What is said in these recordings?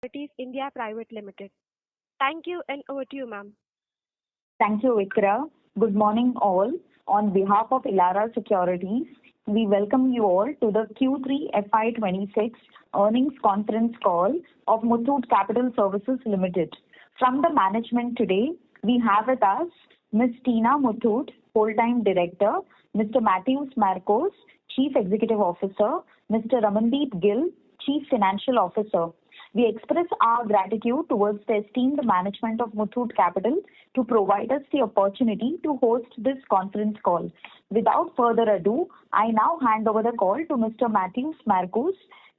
Securities India Private Limited. Thank you, and over to you, ma'am. Thank you, Vikra. Good morning, all. On behalf of Elara Securities, we welcome you all to the Q3 FY26 earnings conference call of Muthoot Capital Services Ltd. From the management today, we have with us Ms. Tina Muthoot, Whole-Time Director, Mr. Matthews Marcos, Chief Executive Officer, Mr. Ramandeep Gill, Chief Financial Officer. We express our gratitude towards the esteemed management of Muthoot Capital to provide us the opportunity to host this conference call. Without further ado, I now hand over the call to Mr. Matthews Marcos,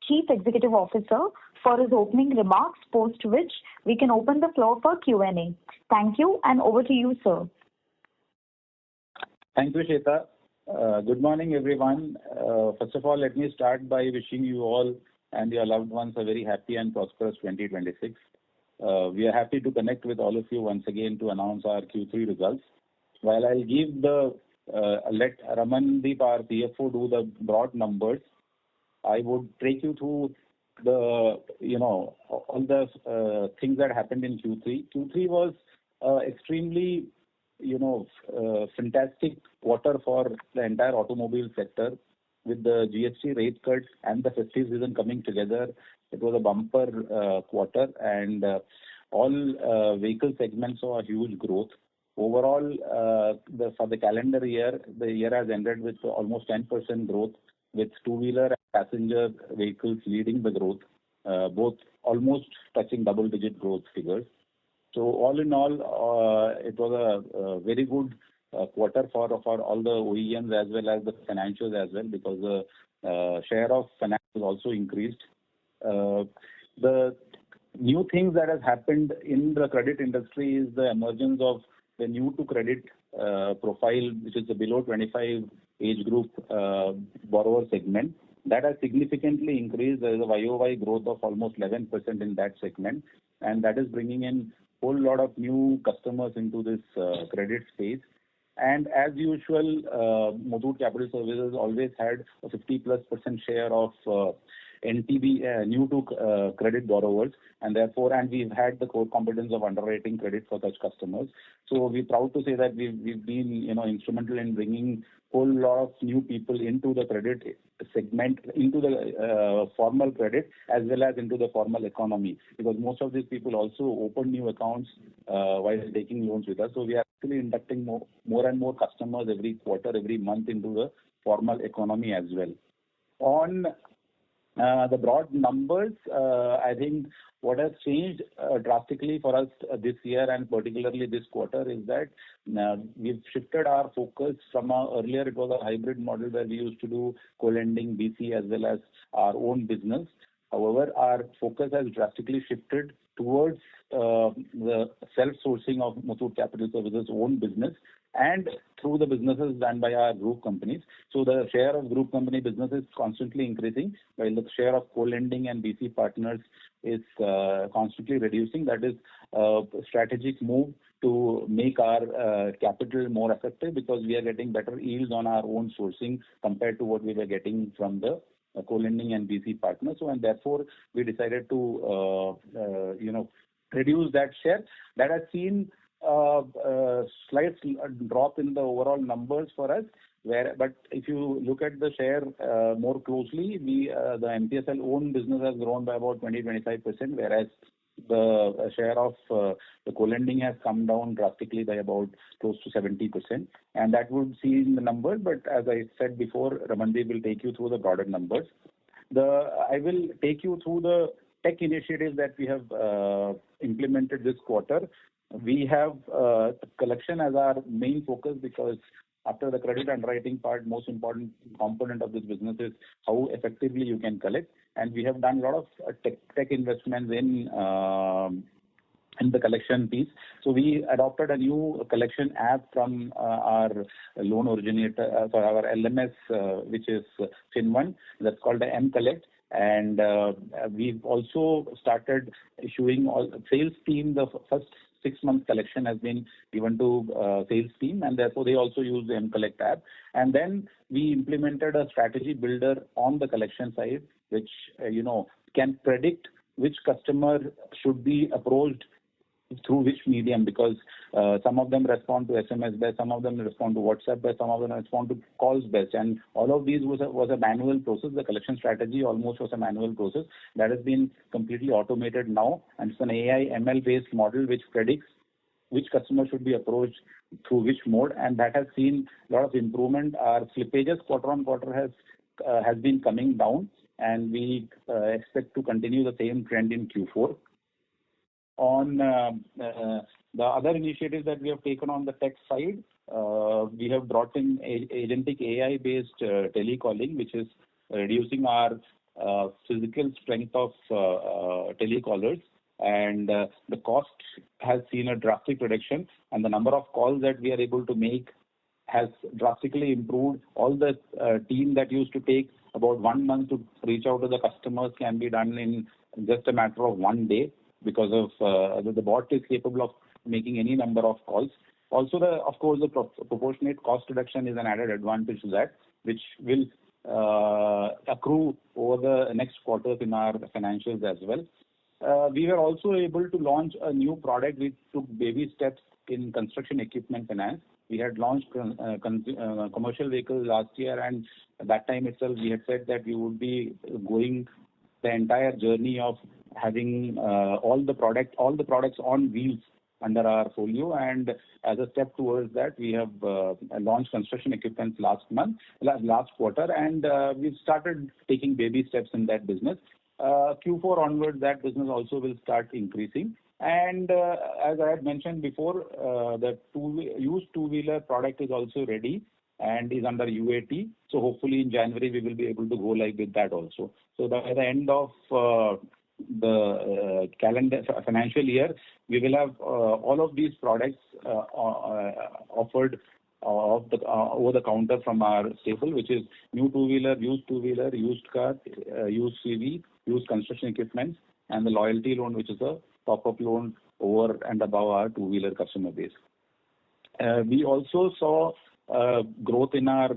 Chief Executive Officer, for his opening remarks, post which we can open the floor for Q&A. Thank you, and over to you, sir. Thank you, Shweta. Good morning, everyone. First of all, let me start by wishing you all and your loved ones a very happy and prosperous 2026. We are happy to connect with all of you once again to announce our Q3 results. While I'll let Ramandeep, our CFO, do the broad numbers, I would take you through all the things that happened in Q3. Q3 was extremely fantastic quarter for the entire automobile sector. With the GST rate cut and the festive season coming together, it was a bumper quarter, and all vehicle segments saw a huge growth. Overall, for the calendar year, the year has ended with almost 10% growth, with two-wheeler and passenger vehicles leading the growth, both almost touching double-digit growth figures. So all in all, it was a very good quarter for all the OEMs as well as the financials as well, because the share of finance also increased. The new things that has happened in the credit industry is the emergence of the new to credit profile, which is the below 25 age group borrower segment. That has significantly increased. There is a YOY growth of almost 11% in that segment, and that is bringing in a whole lot of new customers into this credit space. And as usual, Muthoot Capital Services always had a 50+% share of NTB, new to credit borrowers, and we've had the core competence of underwriting credit for such customers. So we're proud to say that we've been instrumental in bringing a whole lot of new people into the credit segment, into the formal credit as well as into the formal economy, because most of these people also open new accounts while taking loans with us. So we are actually inducting more and more customers every quarter, every month into the formal economy as well. On the broad numbers, I think what has changed drastically for us this year and particularly this quarter is that we've shifted our focus from earlier it was a hybrid model where we used to do co-lending, BC as well as our own business. However, our focus has drastically shifted towards the self-sourcing of Muthoot Capital Services' own business and through the businesses done by our group companies. So the share of group company business is constantly increasing, while the share of co-lending and BC partners is constantly reducing. That is a strategic move to make our capital more effective, because we are getting better yields on our own sourcing compared to what we were getting from the co-lending and BC partners. So, and therefore we decided to reduce that share. That has seen slight drop in the overall numbers for us. But if you look at the share more closely, the MTSL own business has grown by about 20-25%, whereas the share of the co-lending has come down drastically by about close to 70%, and that would see in the numbers. But as I said before, Ramandeep will take you through the broader numbers. I will take you through the tech initiatives that we have implemented this quarter. We have collection as our main focus, because after the credit underwriting part, most important component of this business is how effectively you can collect. And we have done a lot of tech investments in the collection piece. So we adopted a new collection app from our loan originator, for our LMS, which is FinOne, that's called the M-Collect. And we've also started issuing all sales team. The first 6 months collection has been given to sales team, and therefore they also use the M-Collect app. And then we implemented a strategy builder on the collection side, which can predict which customer should be approached through which medium, because some of them respond to SMS based, some of them respond to WhatsApp based, some of them respond to calls based, and all of these was a manual process. The collection strategy almost was a manual process that has been completely automated now, and it's an AI ML based model which predicts which customer should be approached through which mode, and that has seen a lot of improvement. Our slippages quarter on quarter has been coming down, and we expect to continue the same trend in Q4. On the other initiatives that we have taken on the tech side, we have brought in agentic AI-based telecalling, which is reducing our physical strength of telecallers, and the cost has seen a drastic reduction, and the number of calls that we are able to make has drastically improved. All the team that used to take about 1 month to reach out to the customers can be done in just a matter of 1 day, because of the bot is capable of making any number of calls. Also, of course, the proportionate cost reduction is an added advantage to that, which will accrue over the next quarters in our financials as well. We were also able to launch a new product which took baby steps in construction equipment finance. We had launched commercial vehicles last year, and at that time itself we had said that we would be going the entire journey of having all the products on wheels under our folio, and as a step towards that, we have launched construction equipment last quarter, and we've started taking baby steps in that business. Q4 onwards, that business also will start increasing. And as I had mentioned before, the used two-wheeler product is also ready and is under UAT. So hopefully in January we will be able to go live with that also. So by the end of the calendar financial year, we will have all of these products offered over the counter from our stable, which is new two-wheeler, used car, used CV, used construction equipment, and the loyalty loan, which is a top-up loan over and above our two-wheeler customer base. We also saw growth in our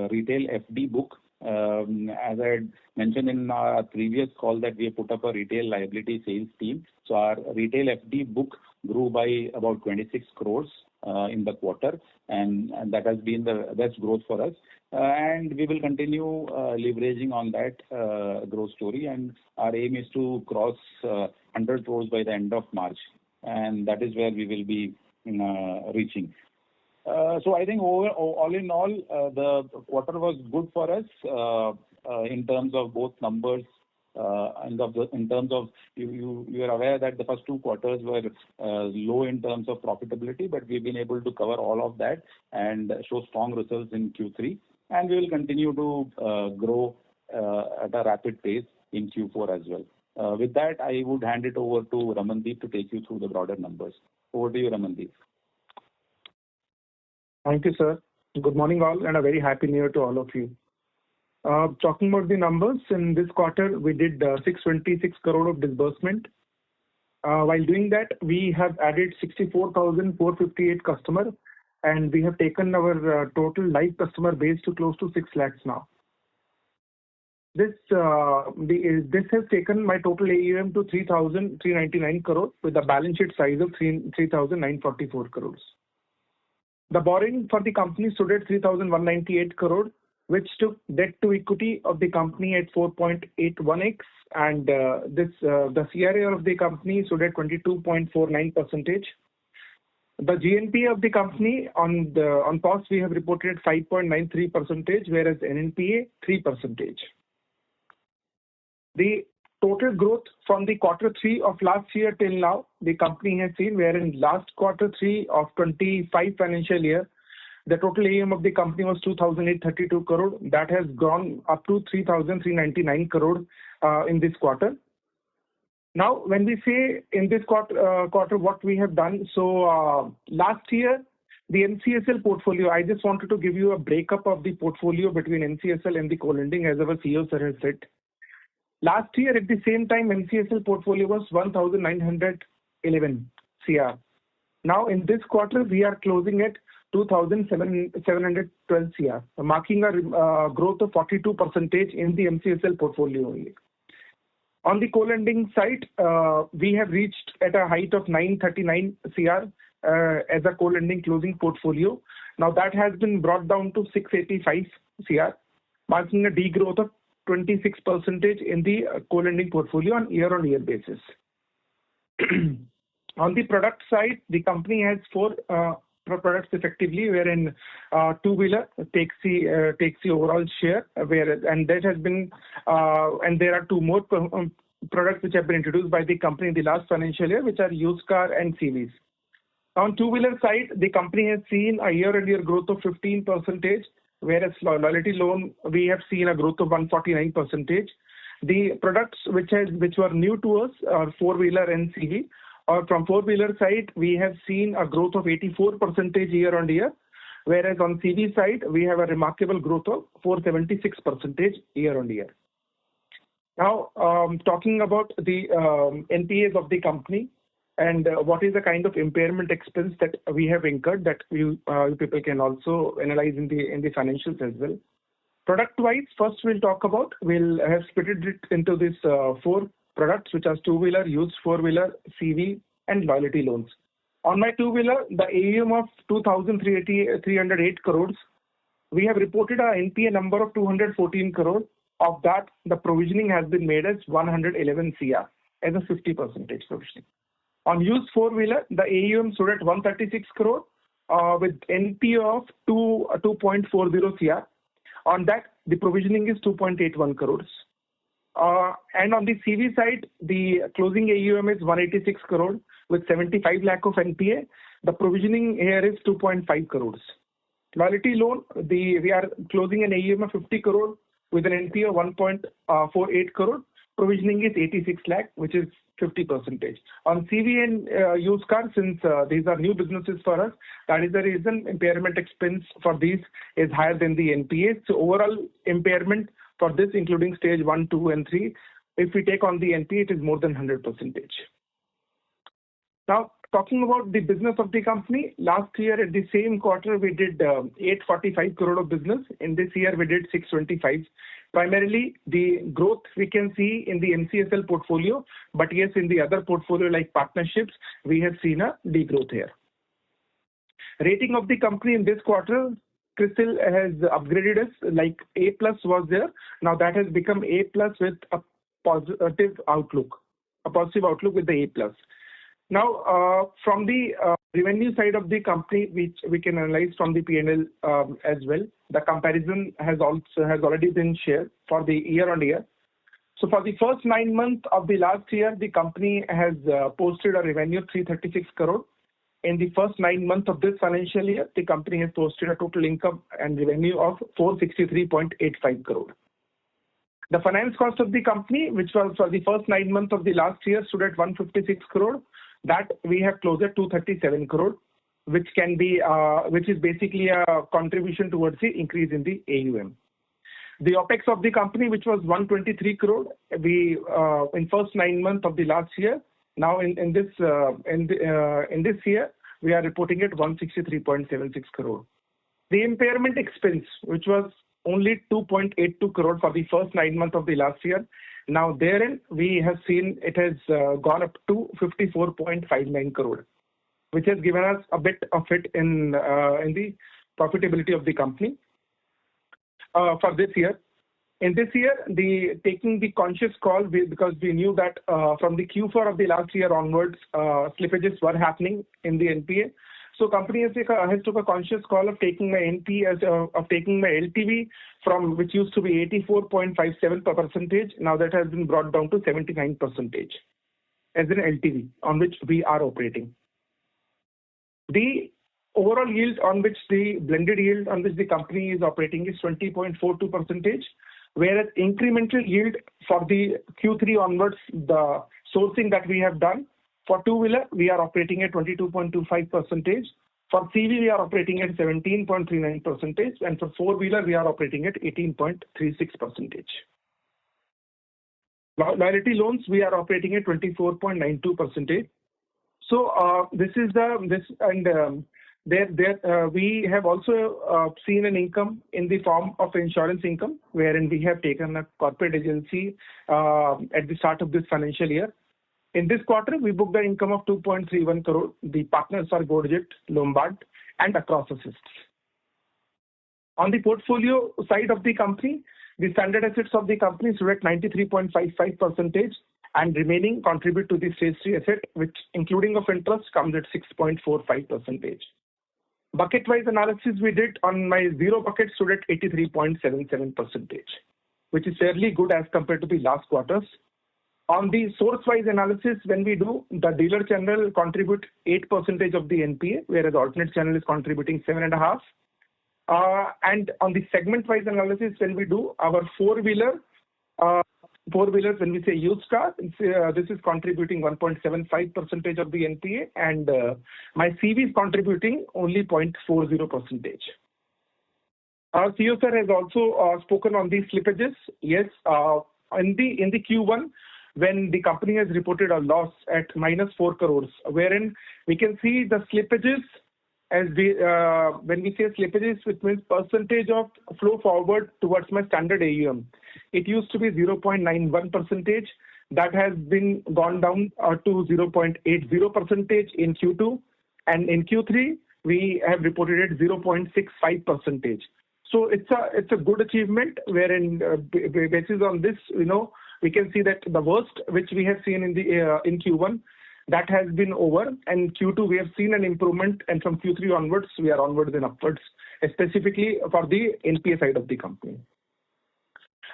retail FD book. As I had mentioned in our previous call that we have put up a retail liability sales team. So our retail FD book grew by about 26 crores in the quarter, and that has been the best growth for us. And we will continue leveraging on that growth story, and our aim is to cross 100 crores by the end of March, and that is where we will be reaching. So I think all in all, the quarter was good for us in terms of both numbers. In terms of you are aware that the first 2 quarters were low in terms of profitability, but we've been able to cover all of that and show strong results in Q3, and we will continue to grow at a rapid pace in Q4 as well. With that, I would hand it over to Ramandeep to take you through the broader numbers. Over to you, Ramandeep. Thank you, sir. Good morning all, and a very happy new year to all of you. Talking about the numbers, in this quarter we did 626 crore of disbursement. While doing that, we have added 64,458 customers, and we have taken our total live customer base to close to 6 lakhs now. This has taken my total AUM to 3,399 crore with a balance sheet size of 3,944 crores. The borrowing for the company stood at 3,198 crore, which took debt to equity of the company at 4.81x, and the CRAR of the company stood at 22.49%. The GNPA of the company on POS we have reported 5.93%, whereas NNPA 3%. The total growth from the Q3 of last year till now, the company has seen, wherein last Q3 of 25 financial year, the total AUM of the company was 2,832 crore. That has gone up to 3,399 crore in this quarter. Now, when we say in this quarter what we have done, so last year, the NCSL portfolio, I just wanted to give you a breakup of the portfolio between NCSL and the co-lending, as our CEO sir has said. Last year, at the same time, NCSL portfolio was 1,911 CR. Now, in this quarter, we are closing at 2,712 CR, marking a growth of 42% in the MCSL portfolio only. On the co-lending side, we have reached at a height of 939 CR as a co-lending closing portfolio. Now that has been brought down to 685 CR, marking a degrowth of 26% in the co-lending portfolio on year-on-year basis. On the product side, the company has four products effectively, wherein two-wheeler takes the overall share, and that has been and there are two more products which have been introduced by the company in the last financial year, which are used car and CVs. On two-wheeler side, the company has seen a year-on-year growth of 15%, whereas loyalty loan we have seen a growth of 149%. The products which were new to us are four-wheeler and CV. From four-wheeler side, we have seen a growth of 84% year-on-year, whereas on CV side, we have a remarkable growth of 476% year-on-year. Now, talking about the NPAs of the company and what is the kind of impairment expense that we have incurred that you people can also analyze in the financials as well. Product-wise, first we'll have split it into these four products, which are two-wheeler, used four-wheeler, CV, and loyalty loans. On my two-wheeler, the AUM of 2,308 crores, we have reported an NPA number of 214 crore. Of that, the provisioning has been made as 111 CR as a 50% provisioning. On used four-wheeler, the AUM stood at 136 crore with NPA of 2.40 CR. On that, the provisioning is 2.81 crores. And on the CV side, the closing AUM is 186 crore with 75 lakh of NPA. The provisioning here is 2.5 crores. Loyalty loan, we are closing an AUM of 50 crore with an NPA of 1.48 crore. Provisioning is 86 lakh, which is 50%. On CV and used car, since these are new businesses for us, that is the reason impairment expense for these is higher than the NPA. So overall impairment for this, including stage 1, 2, and 3, if we take on the NPA, it is more than 100%. Now, talking about the business of the company, last year at the same quarter, we did 845 crore of business. In this year, we did 625. Primarily, the growth we can see in the MCSL portfolio, but yes, in the other portfolio like partnerships, we have seen a degrowth here. Rating of the company in this quarter, CRISIL has upgraded us, like A+ was there. Now that has become A+ with a positive outlook with the A+. Now, from the revenue side of the company, which we can analyze from the P&L as well, the comparison has already been shared for the year-on-year. So for the first 9 months of the last year, the company has posted a revenue of 336 crore. In the first 9 months of this financial year, the company has posted a total income and revenue of 463.85 crore. The finance cost of the company, which was for the first 9 months of the last year, stood at 156 crore. That we have closed at 237 crore, which is basically a contribution towards the increase in the AUM. The OPEX of the company, which was 123 crore, we in first 9 months of the last year. Now in this year, we are reporting at 163.76 crore. The impairment expense, which was only 2.82 crore for the first 9 months of the last year, now therein we have seen it has gone up to 54.59 crore, which has given us a bit of it in the profitability of the company for this year. In this year, taking the conscious call, because we knew that from the Q4 of the last year onwards, slippages were happening in the NPA. So company has took a conscious call of taking my NPA of taking my LTV from which used to be 84.57%. Now that has been brought down to 79% as an LTV on which we are operating. The overall yield on which the blended yield on which the company is operating is 20.42%, whereas incremental yield for the Q3 onwards, the sourcing that we have done, for two-wheeler, we are operating at 22.25%. For CV, we are operating at 17.39%. And for four-wheeler, we are operating at 18.36%. Loyalty loans, we are operating at 24.92%. So We have also seen an income in the form of insurance income, wherein we have taken a corporate agency at the start of this financial year. In this quarter, we booked an income of 2.31 crore. The partners are Godjet, Lombard, and Across Assists. On the portfolio side of the company, the standard assets of the company stood at 93.55%, and remaining contribute to the stage 3 asset, which including of interest comes at 6.45%. Bucket-wise analysis we did on my zero bucket stood at 83.77%, which is fairly good as compared to the last quarters. On the source-wise analysis, when we do, the dealer channel contribute 8% of the NPA, whereas alternate channel is contributing 7.5%. And on the segment-wise analysis, when we do our four-wheelers, when we say used car, this is contributing 1.75% of the NPA, and my CV is contributing only 0.40%. Our CEO sir has also spoken on these slippages. Yes, in the Q1, when the company has reported a loss at -4 crores, wherein we can see the slippages as when we say slippages, which means percentage of flow forward towards my standard AUM. It used to be 0.91%. That has been gone down to 0.80% in Q2. And in Q3, we have reported it 0.65%. So it's a good achievement, wherein basis on this, we can see that the worst which we have seen in Q1, that has been over, and Q2 we have seen an improvement, and from Q3 onwards we are onwards and upwards, specifically for the NPA side of the company.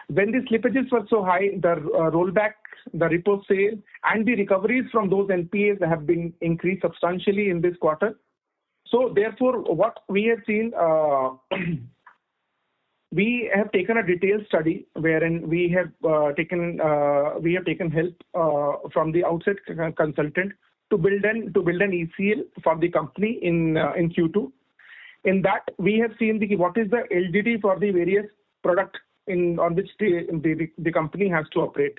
When the slippages were so high, the rollback, the repo sale, and the recoveries from those NPAs have been increased substantially in this quarter. So therefore, what we have seen, we have taken a detailed study wherein we have taken help from the outside consultant to build an ECL for the company in Q2. In that, we have seen what is the LGD for the various product on which the company has to operate.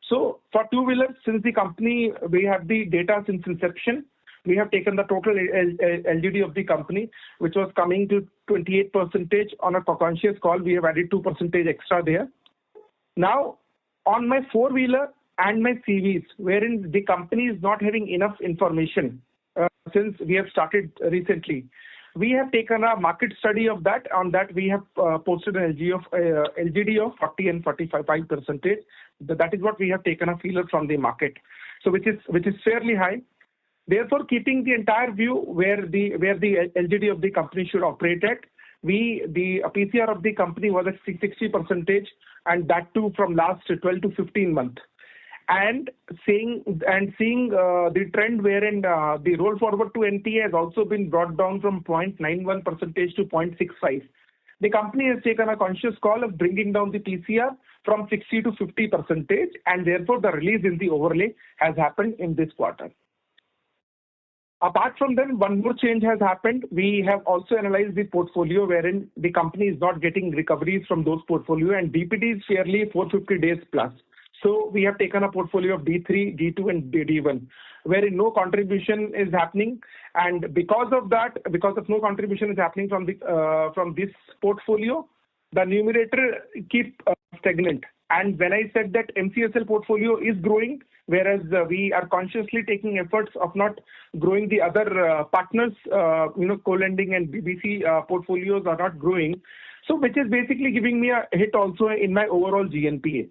So for two-wheelers, since the company, we have the data since inception, we have taken the total LGD of the company, which was coming to 28%. On a conscious call, we have added 2% extra there. Now, on my four-wheeler and my CVs, wherein the company is not having enough information since we have started recently, we have taken a market study of that. On that, we have posted an LGD of 40 and 45%. That is what we have taken a feeler from the market, so which is fairly high. Therefore, keeping the entire view where the LGD of the company should operate at, the PCR of the company was at 60%, and that too from last 12 to 15 months. And seeing the trend wherein the roll forward to NPA has also been brought down from 0.91% to 0.65. The company has taken a conscious call of bringing down the PCR from 60 to 50%, and therefore the release in the overlay has happened in this quarter. Apart from them, one more change has happened. We have also analyzed the portfolio wherein the company is not getting recoveries from those portfolio, and DPD is fairly 450 days plus. So we have taken a portfolio of D3, D2 and D1, wherein no contribution is happening. And because of no contribution is happening from this portfolio, the numerator keep stagnant. And when I said that MCSL portfolio is growing, whereas we are consciously taking efforts of not growing the other partners, co-lending and BBC portfolios are not growing. So which is basically giving me a hit also in my overall GNPA.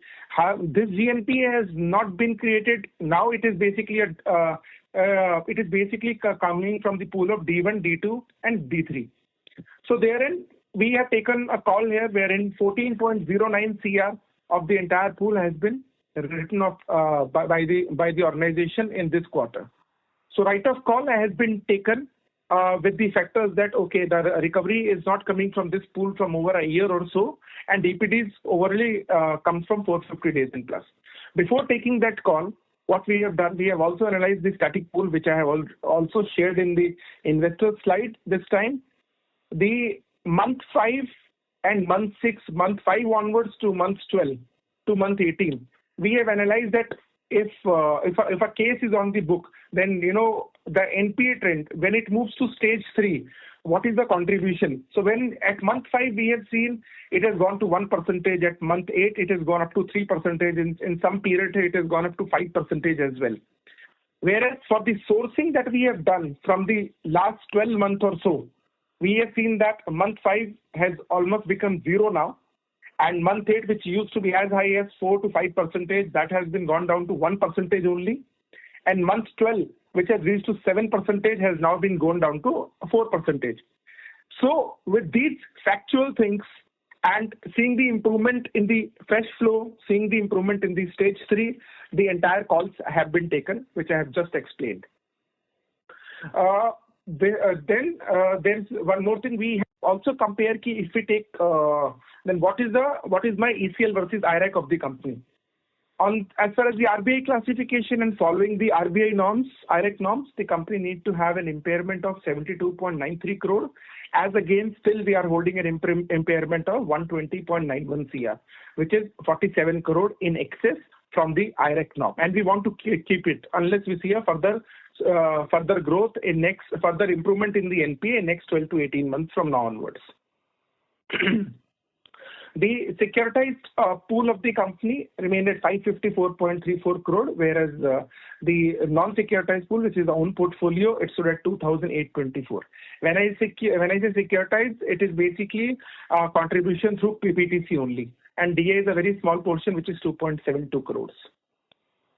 This GNPA has not been created. Now it is basically coming from the pool of D1, D2 and D3. So therein we have taken a call here wherein 14.09 CR of the entire pool has been written off by the organization in this quarter. So write-off call has been taken with the factors that, okay, the recovery is not coming from this pool from over a year or so, and DPDs overly comes from 450 days and plus. Before taking that call, what we have done, we have also analyzed the static pool, which I have also shared in the investor slide this time. The month 5 and month 6, month 5 onwards to month 12 to month 18, we have analyzed that if a case is on the book, then the NPA trend, when it moves to stage 3, what is the contribution? So when at month 5 we have seen it has gone to 1%, at month 8 it has gone up to 3%, in some period it has gone up to 5% as well. Whereas for the sourcing that we have done from the last 12 months or so, we have seen that month 5 has almost become 0 now. And month 8, which used to be as high as 4 to 5%, that has been gone down to 1% only. And month 12, which has reached to 7%, has now been gone down to 4%. So with these factual things and seeing the improvement in the fresh flow, seeing the improvement in the stage 3, the entire calls have been taken, which I have just explained. Then there's one more thing. We also compare if we take then what is my ECL versus IRAC of the company. As far as the RBI classification and following the RBI norms, IRAC norms, the company need to have an impairment of 72.93 crore. As again, still we are holding an impairment of 120.91 crore, which is 47 crore in excess from the IRAC norm, and we want to keep it unless we see a further growth in further improvement in the NPA in next 12 to 18 months from now onwards. The securitized pool of the company remained at 554.34 crore, whereas the non-securitized pool, which is the own portfolio, it stood at 2,824. When I say securitized, it is basically contribution through PPTC only, and DA is a very small portion, which is 2.72 crores.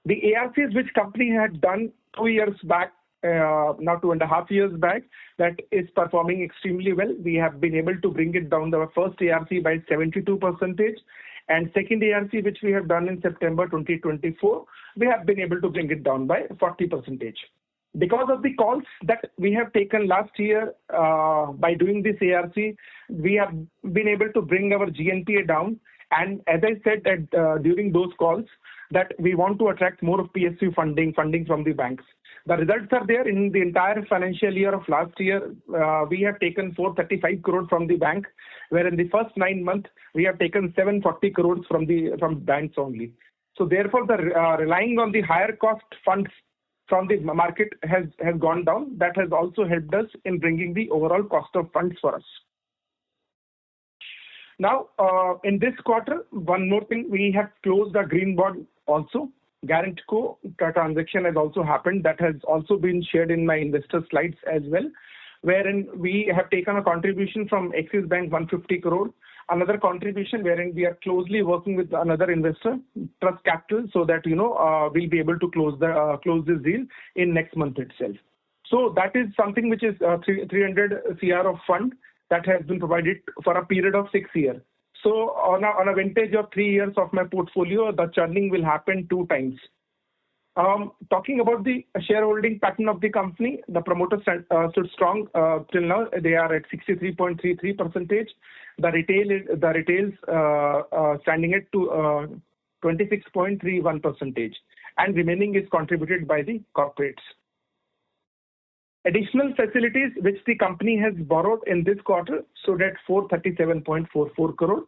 The ARCs which company had done 2 years back, now 2.5 years back, that is performing extremely well. We have been able to bring it down, the first ARC by 72%, and second ARC which we have done in September 2024, we have been able to bring it down by 40%. Because of the calls that we have taken last year by doing this ARC, we have been able to bring our GNPA down. And as I said that during those calls, that we want to attract more of PSU funding from the banks. The results are there. In the entire financial year of last year, we have taken 435 crores from the bank, where in the first 9 months, we have taken 740 crores from banks only. So therefore, the relying on the higher cost funds from the market has gone down. That has also helped us in bringing the overall cost of funds for us. Now, in this quarter, one more thing, we have closed the green bond also. Guaranteco transaction has also happened. That has also been shared in my investor slides as well, wherein we have taken a contribution from Axis Bank 150 crore, another contribution wherein we are closely working with another investor, Muthoot Capital, so that we'll be able to close this deal in next month itself. So that is something which is 300 CR of fund that has been provided for a period of 6 years. So on a vintage of 3 years of my portfolio, the churning will happen 2 times. Talking about the shareholding pattern of the company, the promoters stood strong till now. They are at 63.33%. The retails standing at 26.31%, and remaining is contributed by the corporates. Additional facilities which the company has borrowed in this quarter stood at 437.44 crore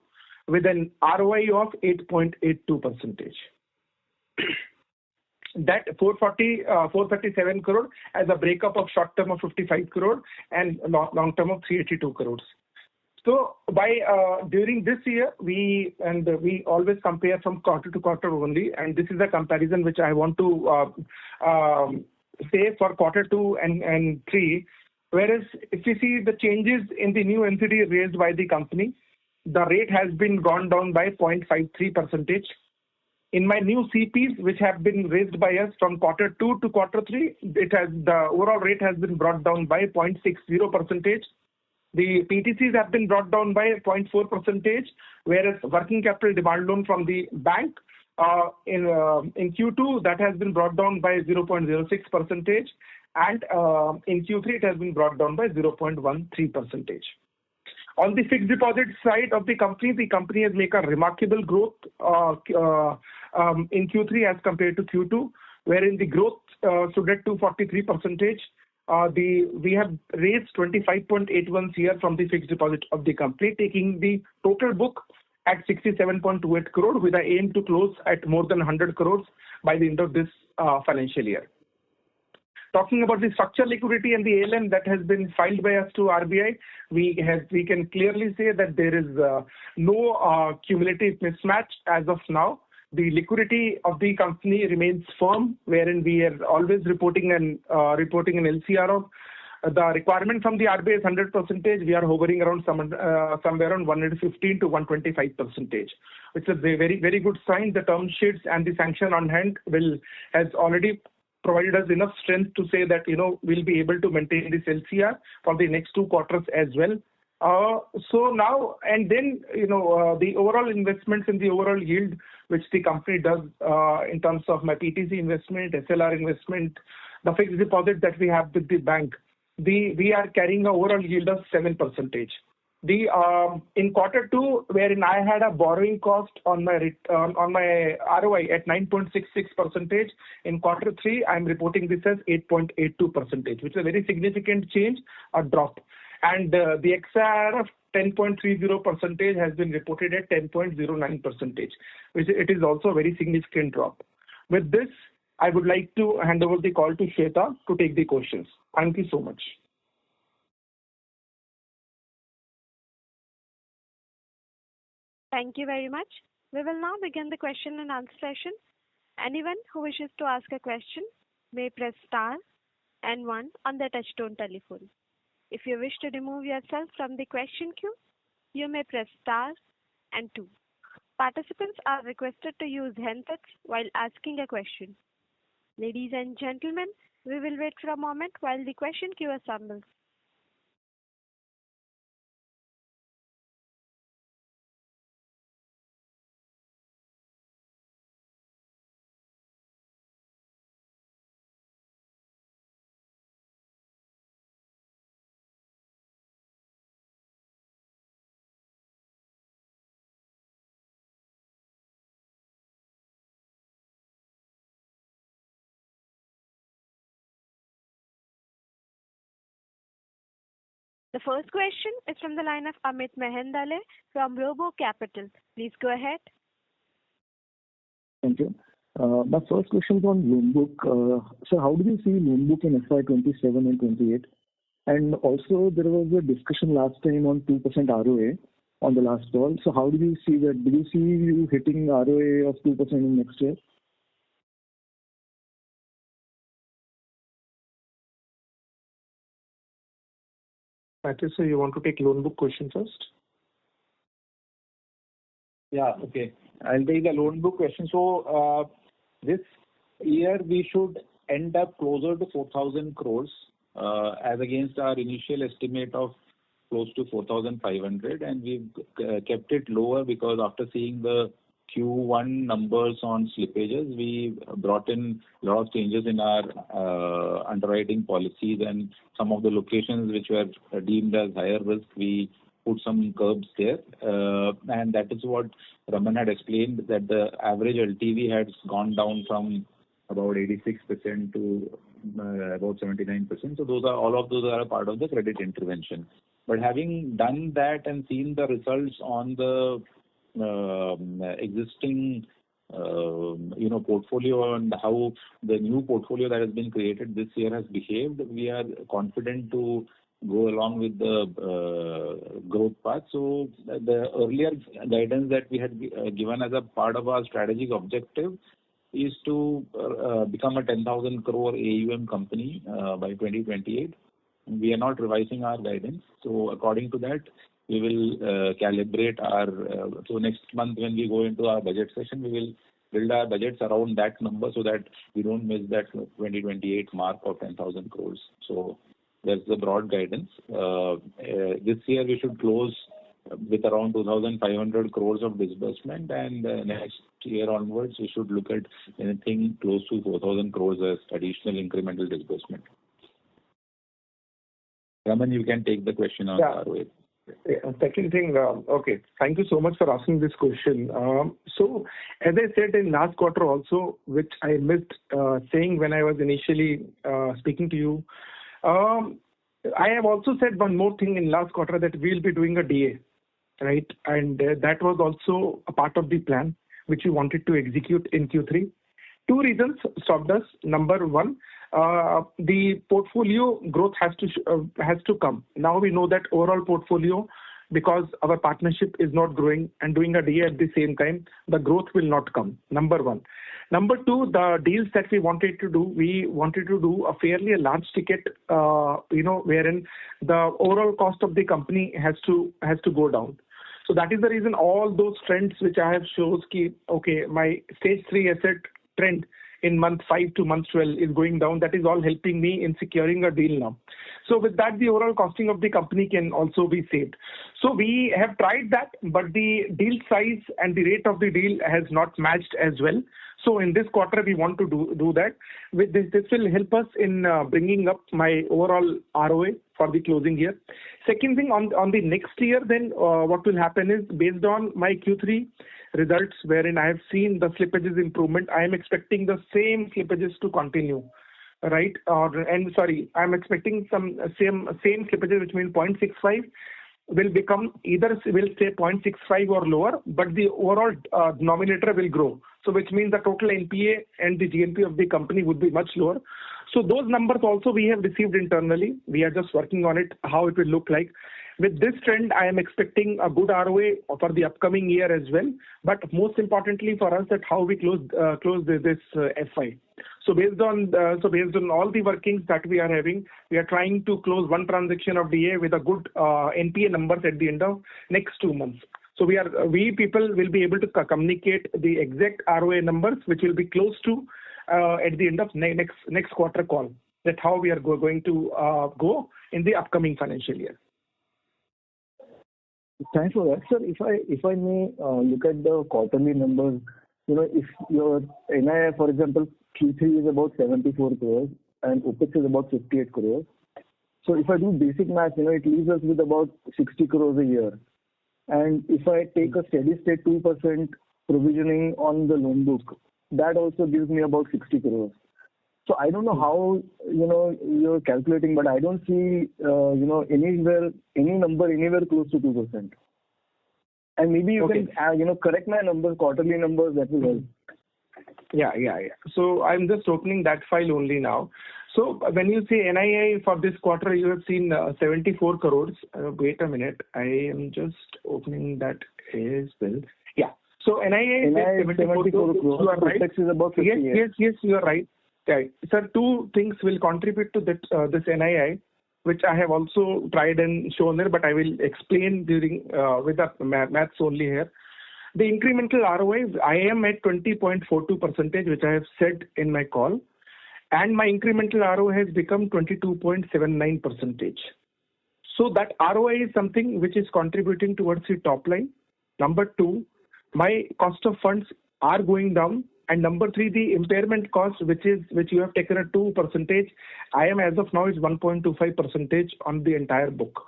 with an ROI of 8.82%. That 437 crore as a breakup of short term of 55 crore and long term of 382 crores. So during this year, we always compare from quarter to quarter only, and this is a comparison which I want to say for quarter 2 and 3. Whereas if you see the changes in the new NCD raised by the company, the rate has been gone down by 0.53%. In my new CPs, which have been raised by us from quarter 2 to quarter 3, the overall rate has been brought down by 0.60%. The PTCs have been brought down by 0.4%, whereas working capital demand loan from the bank in Q2 that has been brought down by 0.06%, and in Q3 it has been brought down by 0.13%. On the fixed deposit side of the company has made a remarkable growth in Q3 as compared to Q2, wherein the growth stood at 243%. We have raised 25.81 CR from the fixed deposit of the company, taking the total book at 67.28 crore with an aim to close at more than 100 crores by the end of this financial year. Talking about the structured liquidity and the ALM that has been filed by us to RBI, we can clearly say that there is no cumulative mismatch as of now. The liquidity of the company remains firm, wherein we are always reporting an LCR of the requirement from the RBI is 100%. We are hovering around somewhere around 115 to 125%, which is a very, very good sign. The term sheets and the sanction on hand has already provided us enough strength to say that, we'll be able to maintain this LCR for the next 2 quarters as well. So now and then, the overall investments in the overall yield, which the company does in terms of my PTC investment, SLR investment, the fixed deposit that we have with the bank, we are carrying an overall yield of 7%. In quarter 2, wherein I had a borrowing cost on my ROI at 9.66%, in quarter 3 I am reporting this as 8.82%, which is a very significant change, a drop. And the XIR of 10.30% has been reported at 10.09%, which it is also a very significant drop. With this, I would like to hand over the call to Shweta to take the questions. Thank you so much. Thank you very much. We will now begin the question and answer session. Anyone who wishes to ask a question may press star and 1 on their touchtone telephone. If you wish to remove yourself from the question queue, you may press star and 2. Participants are requested to use handsets while asking a question. Ladies and gentlemen, we will wait for a moment while the question queue assembles. The first question is from the line of Amit Mehendale from Muthoot Capital. Please go ahead. Thank you. My first question is on loan book. So how do you see loan book in FY27 and 28? And also there was a discussion last time on 2% ROA on the last call. So how do you see that? Do you see you hitting ROA of 2% in next year? Matthew, so you want to take loan book question first? Yeah, okay. I'll take the loan book question. So this year we should end up closer to 4,000 crores as against our initial estimate of close to 4,500, and we've kept it lower because after seeing the Q1 numbers on slippages, we brought in a lot of changes in our underwriting policies, and some of the locations which were deemed as higher risk, we put some curbs there. And that is what Raman had explained, that the average LTV has gone down from about 86% to about 79%. So all of those are a part of the credit intervention. But having done that and seen the results on the existing portfolio and how the new portfolio that has been created this year has behaved, we are confident to go along with the growth path. So the earlier guidance that we had given as a part of our strategic objective is to become a 10,000 crore AUM company by 2028. We are not revising our guidance. So according to that, we will calibrate our, so next month when we go into our budget session, we will build our budgets around that number so that we don't miss that 2028 mark of 10,000 crores. So that's the broad guidance. This year we should close with around 2,500 crores of disbursement, and next year onwards we should look at anything close to 4,000 crores as additional incremental disbursement. Raman, you can take the question on ROA. Second thing, okay. Thank you so much for asking this question. So, as I said in last quarter also, which I missed saying when I was initially speaking to you, I have also said one more thing in last quarter, that we'll be doing a DA. right? And that was also a part of the plan which we wanted to execute in Q3. Two reasons stopped us. Number one, the portfolio growth has to come. Now we know that overall portfolio, because our partnership is not growing and doing a DA at the same time, the growth will not come. Number one. Number two, the deals that we wanted to do a fairly large ticket, wherein the overall cost of the company has to go down. So that is the reason all those trends which I have shows my stage 3 asset trend in month 5 to month 12 is going down. That is all helping me in securing a deal now. So with that, the overall costing of the company can also be saved. So we have tried that, but the deal size and the rate of the deal has not matched as well. So in this quarter, we want to do that. With this will help us in bringing up my overall ROA for the closing year. Second thing, on the next year, then what will happen is, based on my Q3 results, wherein I have seen the slippages improvement, I am expecting the same slippages to continue, right? I'm expecting some same slippages, which means 0.65 will become either will stay 0.65 or lower, but the overall denominator will grow. So which means the total NPA and the GNP of the company would be much lower. So those numbers also we have received internally. We are just working on it, how it will look like. With this trend, I am expecting a good ROA for the upcoming year as well. But most importantly for us, that how we close this FI. So based on all the workings that we are having, we are trying to close one transaction of DA with a good NPA numbers at the end of next 2 months. So we people will be able to communicate the exact ROA numbers, which will be close to at the end of next quarter call. That's how we are going to go in the upcoming financial year. Thanks for that, sir. If I may look at the quarterly numbers, if your NII, for example, Q3 is about 74 crores and OPEX is about 58 crores. So if I do basic math, it leaves us with about 60 crores a year. And if I take a steady state 2% provisioning on the loan book, that also gives me about 60 crores. So I don't know how, you're calculating, but I don't see, any number anywhere close to 2%. And maybe you can, correct my numbers, quarterly numbers, that will help. Yeah. So I'm just opening that file only now. So when you say NII for this quarter, you have seen 74 crores. Wait a minute. I am just opening that as well. Yeah. So NII is 74 crores. You are right. Is about 58. Yes, you are right. Right. Sir, two things will contribute to this NII, which I have also tried and shown there, but I will explain during with the maths only here. The incremental ROI, I am at 20.42%, which I have said in my call, and my incremental ROI has become 22.79%. So that ROI is something which is contributing towards the top line. Number two, my cost of funds are going down. And number three, the impairment cost, which you have taken at 2%, I am as of now is 1.25% on the entire book.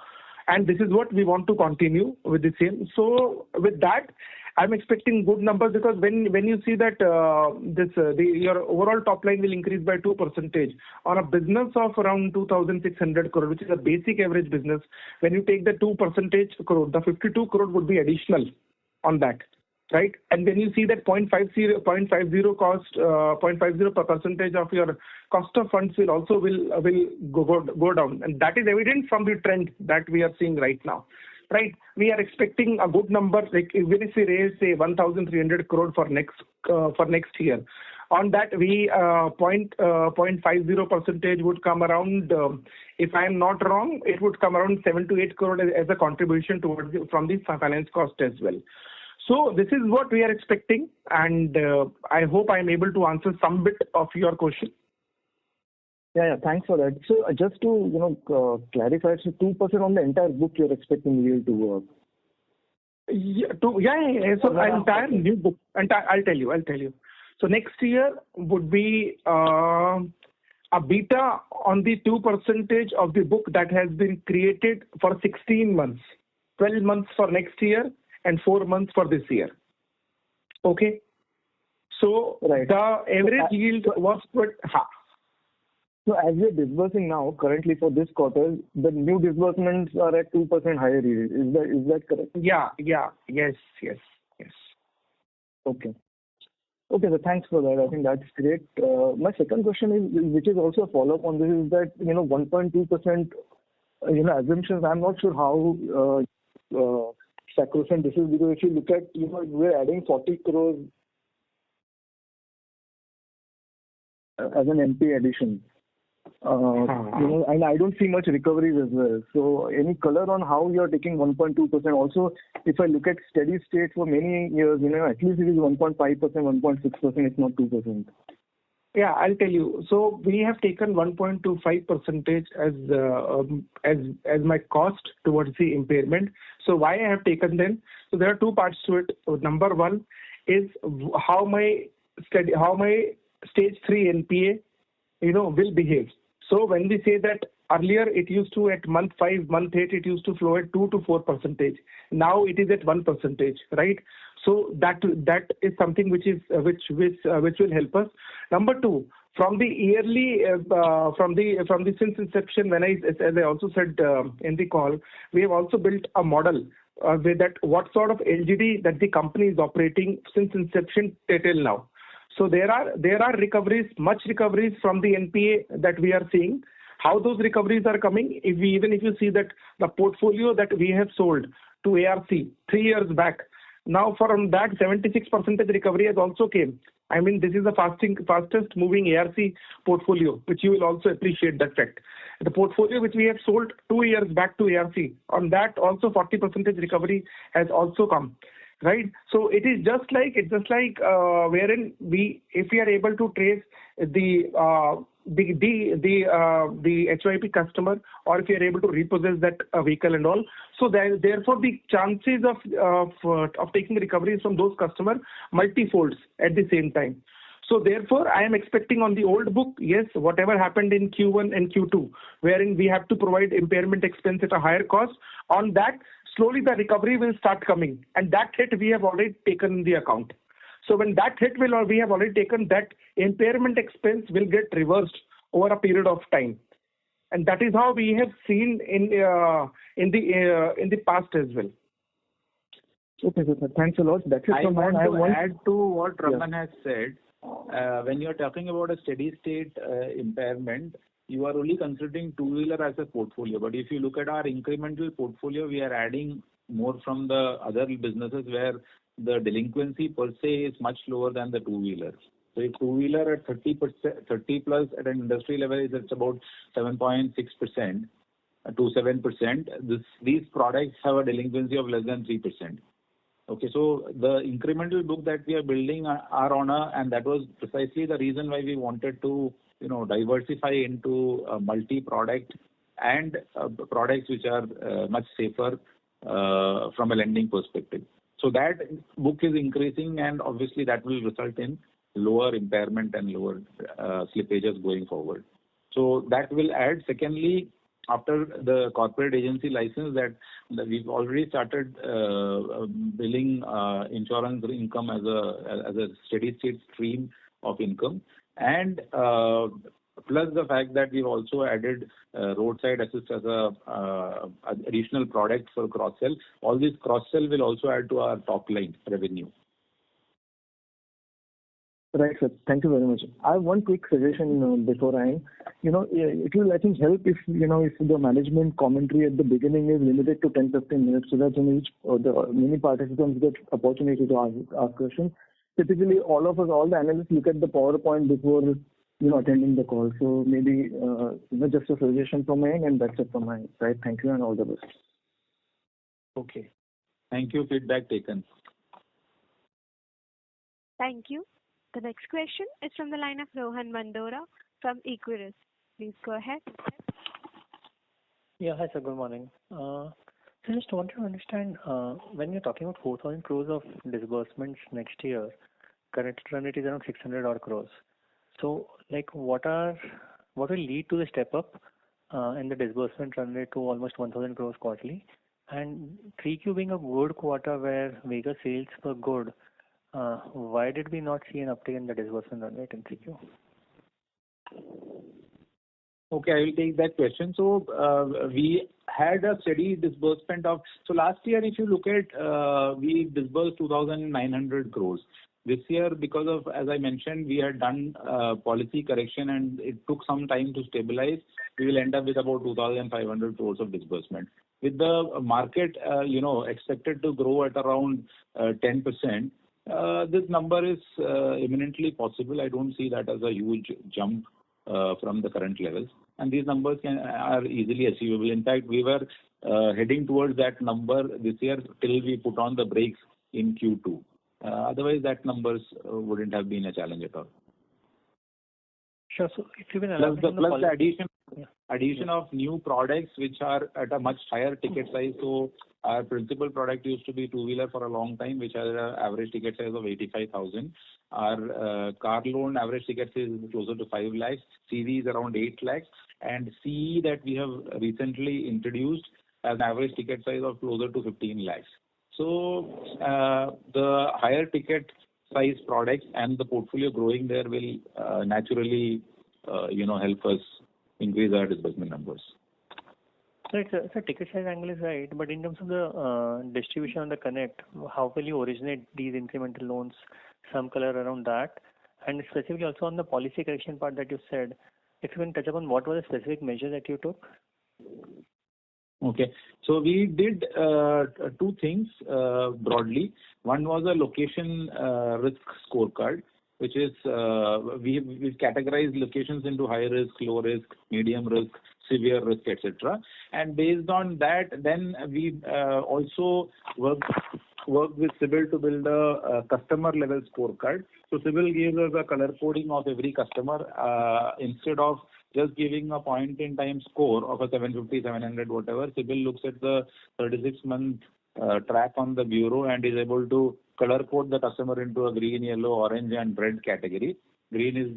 And this is what we want to continue with the same. So with that, I'm expecting good numbers, because when you see that your overall top line will increase by 2% on a business of around 2,600 crore, which is a basic average business. When you take the 2% crore, the 52 crore would be additional on that. Right, and when you see that 0.50 percentage of your cost of funds will go down, and that is evident from the trend that we are seeing right now. Right, we are expecting a good number. Like even if we raise say 1,300 crore for next year, on that we 0.50% would come around. If I am not wrong, it would come around 7 to 8 crore as a contribution towards from the finance cost as well. So this is what we are expecting, and I hope I am able to answer some bit of your question. Yeah, thanks for that. So just to clarify, so 2% on the entire book you're expecting yield to work. Yeah. So entire new book, I'll tell you. So next year would be a beta on the 2% of the book that has been created for 16 months, 12 months for next year, and 4 months for this year. Okay. So right. The average yield was So as we're disbursing now, currently for this quarter, the new disbursements are at 2% higher yield. Is that correct? Yes. Okay. Okay, so thanks for that. I think that's great. My second question is, which is also a follow-up on this, is that, 1.2%, assumptions, I'm not sure how sacrosanct this is, because if you look at, we're adding 40 crores as an MP addition. And I don't see much recoveries as well. So any color on how you're taking 1.2%? Also, if I look at steady state for many years, at least it is 1.5%, 1.6%, it's not 2%. Yeah, I'll tell you. So we have taken 1.25% as my cost towards the impairment. So why I have taken them? So there are two parts to it. Number one is how my stage 3 NPA, will behave. So when we say that earlier it used to at month 5, month 8, it used to flow at 2 to 4%. Now it is at 1%, right? So that is something which will help us. Number two, from the yearly from the since inception, as I also said in the call, we have also built a model with that what sort of LGD that the company is operating since inception till now. So there are recoveries, much recoveries from the NPA that we are seeing. How those recoveries are coming, even if you see that the portfolio that we have sold to ARC 3 years back, now from that 76% recovery has also came. I mean, this is the fastest moving ARC portfolio, which you will also appreciate that fact. The portfolio which we have sold 2 years back to ARC, on that also 40% recovery has also come. Right, so it's just like wherein if we are able to trace the HYP customer, or if you are able to repossess that vehicle and all, so therefore the chances of taking recoveries from those customers multifolds at the same time. So therefore, I am expecting on the old book, yes, whatever happened in Q1 and Q2, wherein we have to provide impairment expense at a higher cost, on that, slowly the recovery will start coming. And that hit we have already taken in the account. So when that hit we have already taken, that impairment expense will get reversed over a period of time. And that is how we have seen in the past as well. Okay, sir. Thanks a lot. That's it from mine. I want to add to what Raman has said. When you are talking about a steady state impairment, you are only considering two-wheeler as a portfolio. But if you look at our incremental portfolio, we are adding more from the other businesses where the delinquency per se is much lower than the two-wheeler. So if two-wheeler at 30 plus at an industry level is at about 7.6% to 7%, these products have a delinquency of less than 3%. Okay, so the incremental book that we are building are on and that was precisely the reason why we wanted to diversify into multi-product and products which are much safer from a lending perspective. So that book is increasing, and obviously that will result in lower impairment and lower slippages going forward. So that will add. Secondly, after the corporate agency license, that we've already started billing insurance income as a steady state stream of income, and plus the fact that we've also added roadside assist as a additional product for cross sell. All this cross sell will also add to our top line revenue. Right, sir. Thank you very much. I have one quick suggestion before I end. It will, I think, help if the management commentary at the beginning is limited to 10-15 minutes, so that the many participants get opportunity to ask questions. Typically, all the analysts look at the PowerPoint before attending the call. So maybe just a suggestion from my end, and that's it from my side. Thank you and all the best. Okay. Thank you. Feedback taken. Thank you. The next question is from the line of Rohan Mandora from Equirus. Please go ahead. Yeah, hi sir, good morning. So just wanted to understand, when you're talking about 4,000 crores of disbursements next year, current run rate is around 600 odd crores. So what will lead to the step up in the disbursement run rate to almost 1,000 crores quarterly? And 3Q being a good quarter where vehicle sales were good, why did we not see an uptick in the disbursement run rate in 3Q? Okay, I will take that question. So we had a steady disbursement of. So last year, if you look at, we disbursed 2,900 crores. This year, because of, as I mentioned, we had done policy correction and it took some time to stabilize. We will end up with about 2,500 crores of disbursement. With the market, expected to grow at around 10%, this number is eminently possible. I don't see that as a huge jump from the current levels. And these numbers are easily achievable. In fact, we were heading towards that number this year till we put on the brakes in Q2. Otherwise, that numbers wouldn't have been a challenge at all. Sure. So if you can Plus elaborate the addition of new products which are at a much higher ticket size. So our principal product used to be two-wheeler for a long time, which has an average ticket size of 85,000. Our car loan average ticket size is closer to 5 lakhs. CV is around 8 lakhs. And CE that we have recently introduced has an average ticket size of closer to 15 lakhs. So the higher ticket size products and the portfolio growing there will naturally, help us increase our disbursement numbers. So it's a ticket size angle is right, but in terms of the distribution on the connect, how will you originate these incremental loans? Some color around that, and specifically also on the policy correction part that you said, if you can touch upon what were the specific measures that you took? Okay. So we did two things broadly. One was a location risk scorecard, which is we've categorized locations into high risk, low risk, medium risk, severe risk, etc. And based on that, then we also worked with SEBI to build a customer level scorecard. So SEBI gives us a color coding of every customer instead of just giving a point in time score of a 750, 700, whatever. SEBI looks at the 36-month track on the bureau and is able to color code the customer into a green, yellow, orange and red category. Green is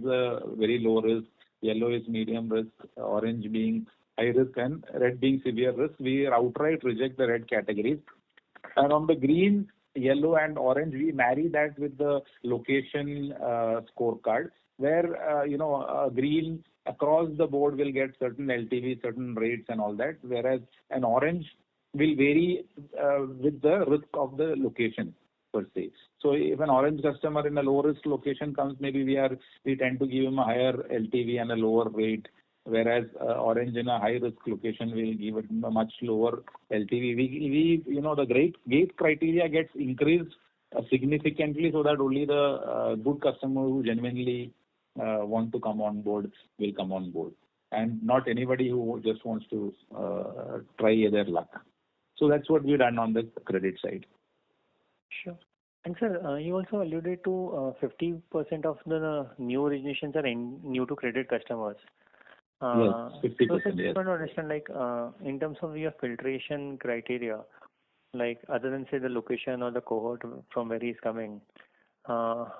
very low risk, yellow is medium risk, orange being high risk and red being severe risk. We outright reject the red categories. And on the green, yellow and orange, we marry that with the location scorecard where, green across the board will get certain LTV, certain rates and all that, whereas an orange will vary with the risk of the location per se. So if an orange customer in a low risk location comes, maybe we tend to give him a higher LTV and a lower rate, whereas orange in a high risk location will give it a much lower LTV. The gate criteria gets increased significantly so that only the good customer who genuinely want to come on board will come on board, and not anybody who just wants to try their luck. So that's what we've done on the credit side. Sure. And sir, you also alluded to 50% of the new originations are new to credit customers. Yes, 50%. So I Yes. just want to understand, in terms of your filtration criteria, other than say the location or the cohort from where he's coming, what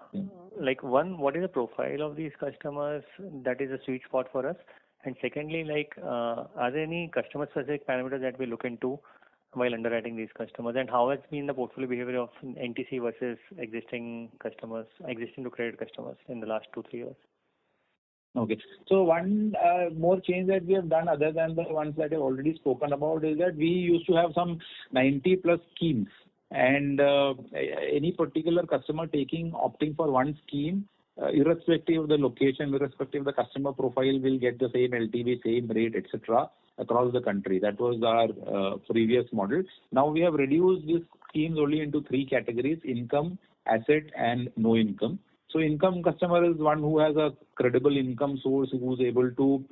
is the profile of these customers that is a sweet spot for us? And secondly, are there any customer specific parameters that we look into while underwriting these customers, and how has been the portfolio behavior of NTC versus existing to credit customers in the last 2-3 years? Okay. So one more change that we have done other than the ones that I've already spoken about is that we used to have some 90 plus schemes, and any particular customer opting for one scheme, irrespective of the location, irrespective of the customer profile, will get the same LTV, same rate, etc. across the country. That was our previous model. Now we have reduced these schemes only into 3 categories: income, asset, and no income. So income customer is one who has a credible income source, who is able to,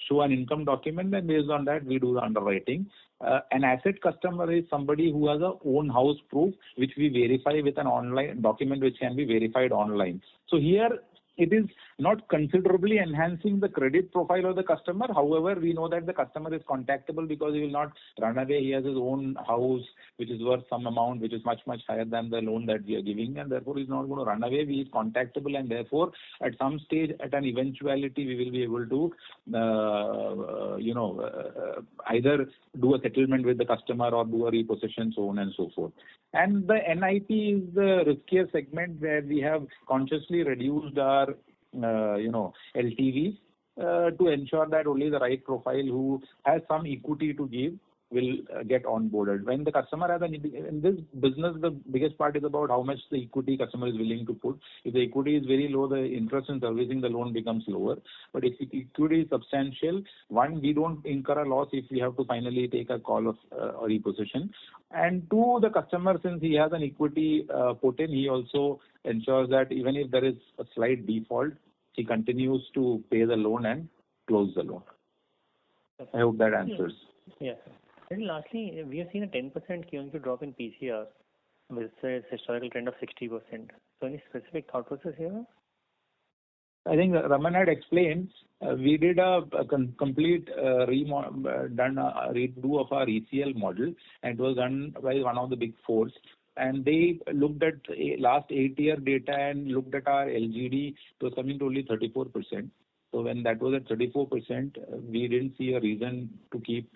show an income document, and based on that we do the underwriting. An asset customer is somebody who has a own house proof, which we verify with an online document which can be verified online. So here it is not considerably enhancing the credit profile of the customer. However, we know that the customer is contactable because he will not run away. He has his own house, which is worth some amount, which is much, much higher than the loan that we are giving, and therefore he is not going to run away. He is contactable, and therefore at some stage, at an eventuality, we will be able to, either do a settlement with the customer or do a repossession, so on and so forth. And the NIP is the riskier segment where we have consciously reduced our LTVs to ensure that only the right profile who has some equity to give will get onboarded. When the customer has in this business, the biggest part is about how much the equity customer is willing to put. If the equity is very low, the interest in servicing the loan becomes lower. But if the equity is substantial, one, we don't incur a loss if we have to finally take a call of a repossession. And two, the customer, since he has an equity put in, he also ensures that even if there is a slight default, he continues to pay the loan and close the loan. I hope that answers. Yes. And lastly, we have seen a 10% Q-on-Q drop in PCR with a historical trend of 60%. So any specific thought process here? I think Raman had explained, we did a complete redo of our ECL model, and it was done by one of the big fours. And they looked at last 8-year data and looked at our LGD. It was coming to only 34%. So when that was at 34%, we didn't see a reason to keep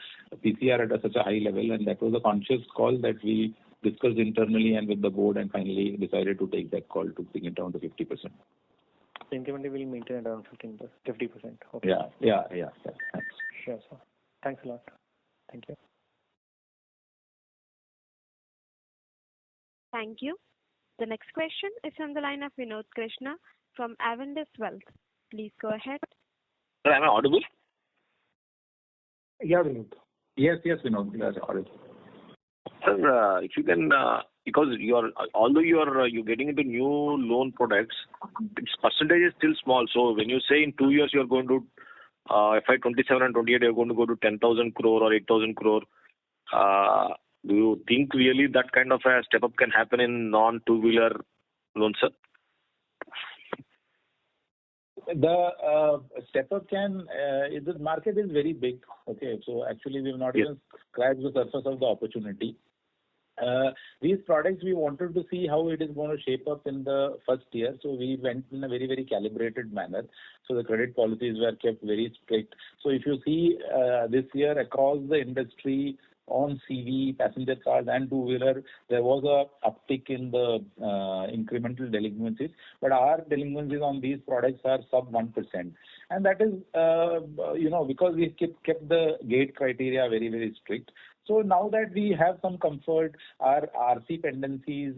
PCR at such a high level, and that was a conscious call that we discussed internally and with the board, and finally decided to take that call to bring it down to 50%. So incrementally we'll maintain it around 50%. Okay. Yeah. Thanks. Sure, sir. Thanks a lot. Thank you. Thank you. The next question is on the line of Vinod Krishna from Avendus Wealth. Please go ahead. Sir, am I audible? Yeah, Vinod. Yes, Vinod. Yes, audible. Sir, if you can, because although you're getting into new loan products, its percentage is still small. So when you say in 2 years you're going to FY27 and 28, you're going to go to 10,000 crore or 8,000 crore. Do you think really that kind of a step up can happen in non-two-wheeler loans, sir? The step up the market is very big. Okay, so actually we have not even scratched the surface of the opportunity. These products we wanted to see how it is going to shape up in the first year. So we went in a very, very calibrated manner. So the credit policies were kept very strict. So if you see this year across the industry, on CV, passenger cars and two-wheeler, there was a uptick in the incremental delinquencies. But our delinquencies on these products are sub 1%. And that is, because we kept the gate criteria very, very strict. So now that we have some comfort, our RC pendencies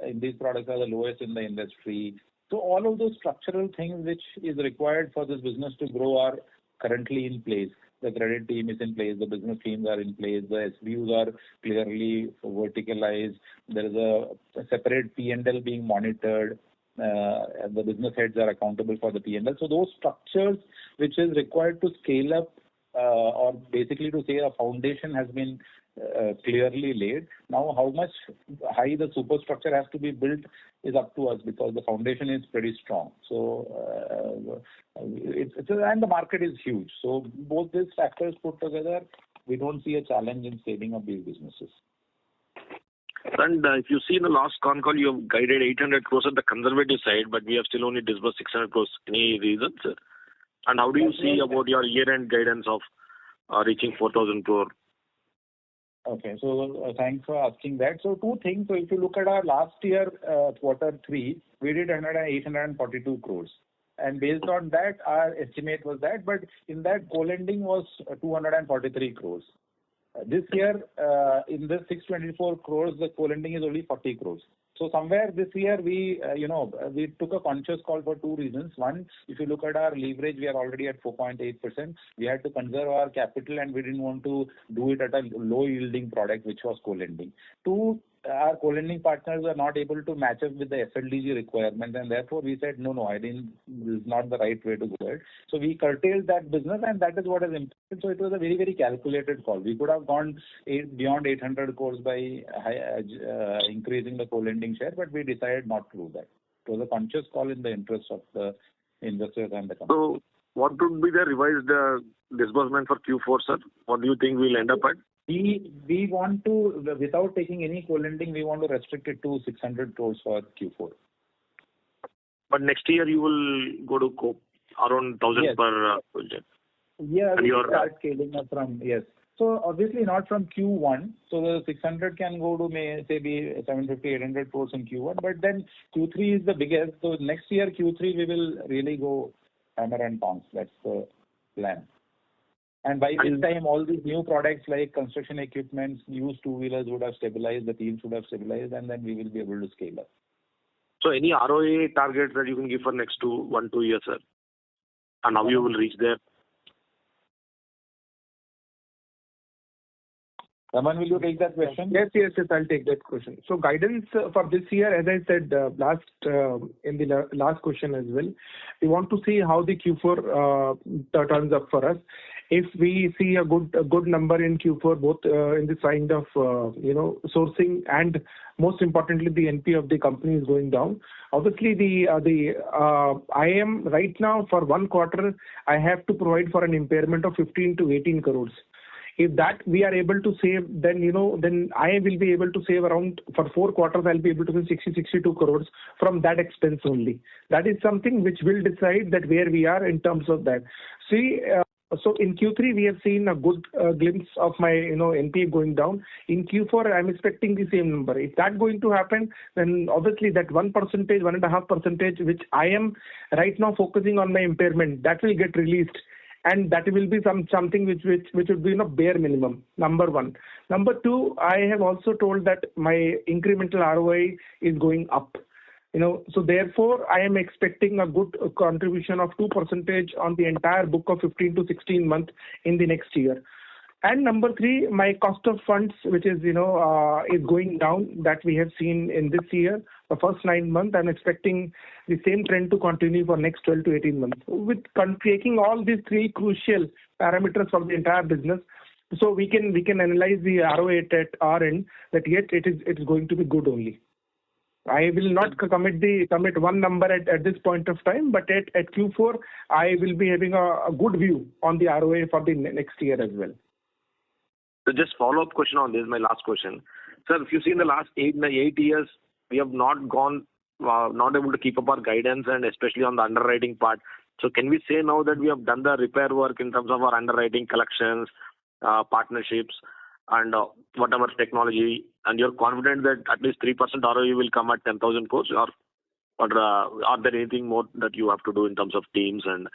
in these products are the lowest in the industry. So all of those structural things which is required for this business to grow are currently in place. The credit team is in place, the business teams are in place, the SBUs are clearly verticalized, there is a separate P&L being monitored, the business heads are accountable for the P&L. So those structures which is required to scale up or basically to say a foundation has been clearly laid. Now how much high the superstructure has to be built is up to us because the foundation is pretty strong. So and the market is huge. So both these factors put together, we don't see a challenge in scaling up these businesses. And if you see in the last con call, you have guided 800 crores at the conservative side, but we have still only disbursed 600 crores. Any reasons? And how do you see about your year-end guidance of reaching 4,000 crore? Okay, so thanks for asking that. So two things. So if you look at our last year, quarter 3, we did 842 crores. And based on that, our estimate was that, but in that co-lending was 243 crores. This year, in the 624 crores, the co-lending is only 40 crores. So somewhere this year, we took a conscious call for two reasons. One, if you look at our leverage, we are already at 4.8%. We had to conserve our capital and we didn't want to do it at a low yielding product, which was co-lending. Two, our co-lending partners are not able to match up with the FLDG requirement, and therefore we said, no, this is not the right way to go ahead. So we curtailed that business, and that is what has impacted. So it was a very, very calculated call. We could have gone beyond 800 crores by increasing the co-lending share, but we decided not to do that. It was a conscious call in the interest of the investors and the company. So what would be the revised disbursement for Q4, sir? What do you think we'll end up at? We want to, without taking any co-lending, we want to restrict it to 600 crores for Q4. But next year you will go to around 1,000 per project. Yeah, we will start scaling up from, yes. So obviously not from Q1. So the 600 can go to be 750, 800 crores in Q1. But then Q3 is the biggest. So next year Q3 we will really go hammer and pounce. That's the plan. And by this time, all these new products like construction equipment, used two-wheelers would have stabilized, the teams would have stabilized, and then we will be able to scale up. So any ROA targets that you can give for next 1-2 years, sir? And how you will reach there? Raman, will you take that question? Yes, I'll take that question. So guidance for this year, as I said in the last question as well, we want to see how the Q4 turns up for us. If we see a good number in Q4, both in the kind of sourcing and most importantly the NP of the company is going down. Obviously, I am right now for 1 quarter I have to provide for an impairment of 15 to 18 crores. If that we are able to save, then I will be able to save around, for 4 quarters, I'll be able to save 62 crores from that expense only. That is something which will decide that where we are in terms of that. So in Q3, we have seen a good glimpse of my NPA going down. In Q4, I'm expecting the same number. If that's going to happen, then obviously that 1.5%, which I am right now focusing on my impairment, that will get released. And that will be something which would be bare minimum, number one. Number two, I have also told that my incremental ROI is going up. So therefore, I am expecting a good contribution of 2% on the entire book of 15 to 16 months in the next year. And number three, my cost of funds, which is going down, that we have seen in this year, the first 9 months. I'm expecting the same trend to continue for next 12 to 18 months. With taking all these three crucial parameters for the entire business, so we can analyze the ROA at our end that yet it is going to be good only. I will not commit one number at this point of time, but at Q4 I will be having a good view on the ROA for the next year as well. So just follow-up question on this, my last question. Sir, if you see in the last 8 years, we have not able to keep up our guidance, and especially on the underwriting part. So can we say now that we have done the repair work in terms of our underwriting, collections, partnerships, and whatever technology, and you're confident that at least 3% ROE will come at 10,000 crores, or are there anything more that you have to do in terms of teams? And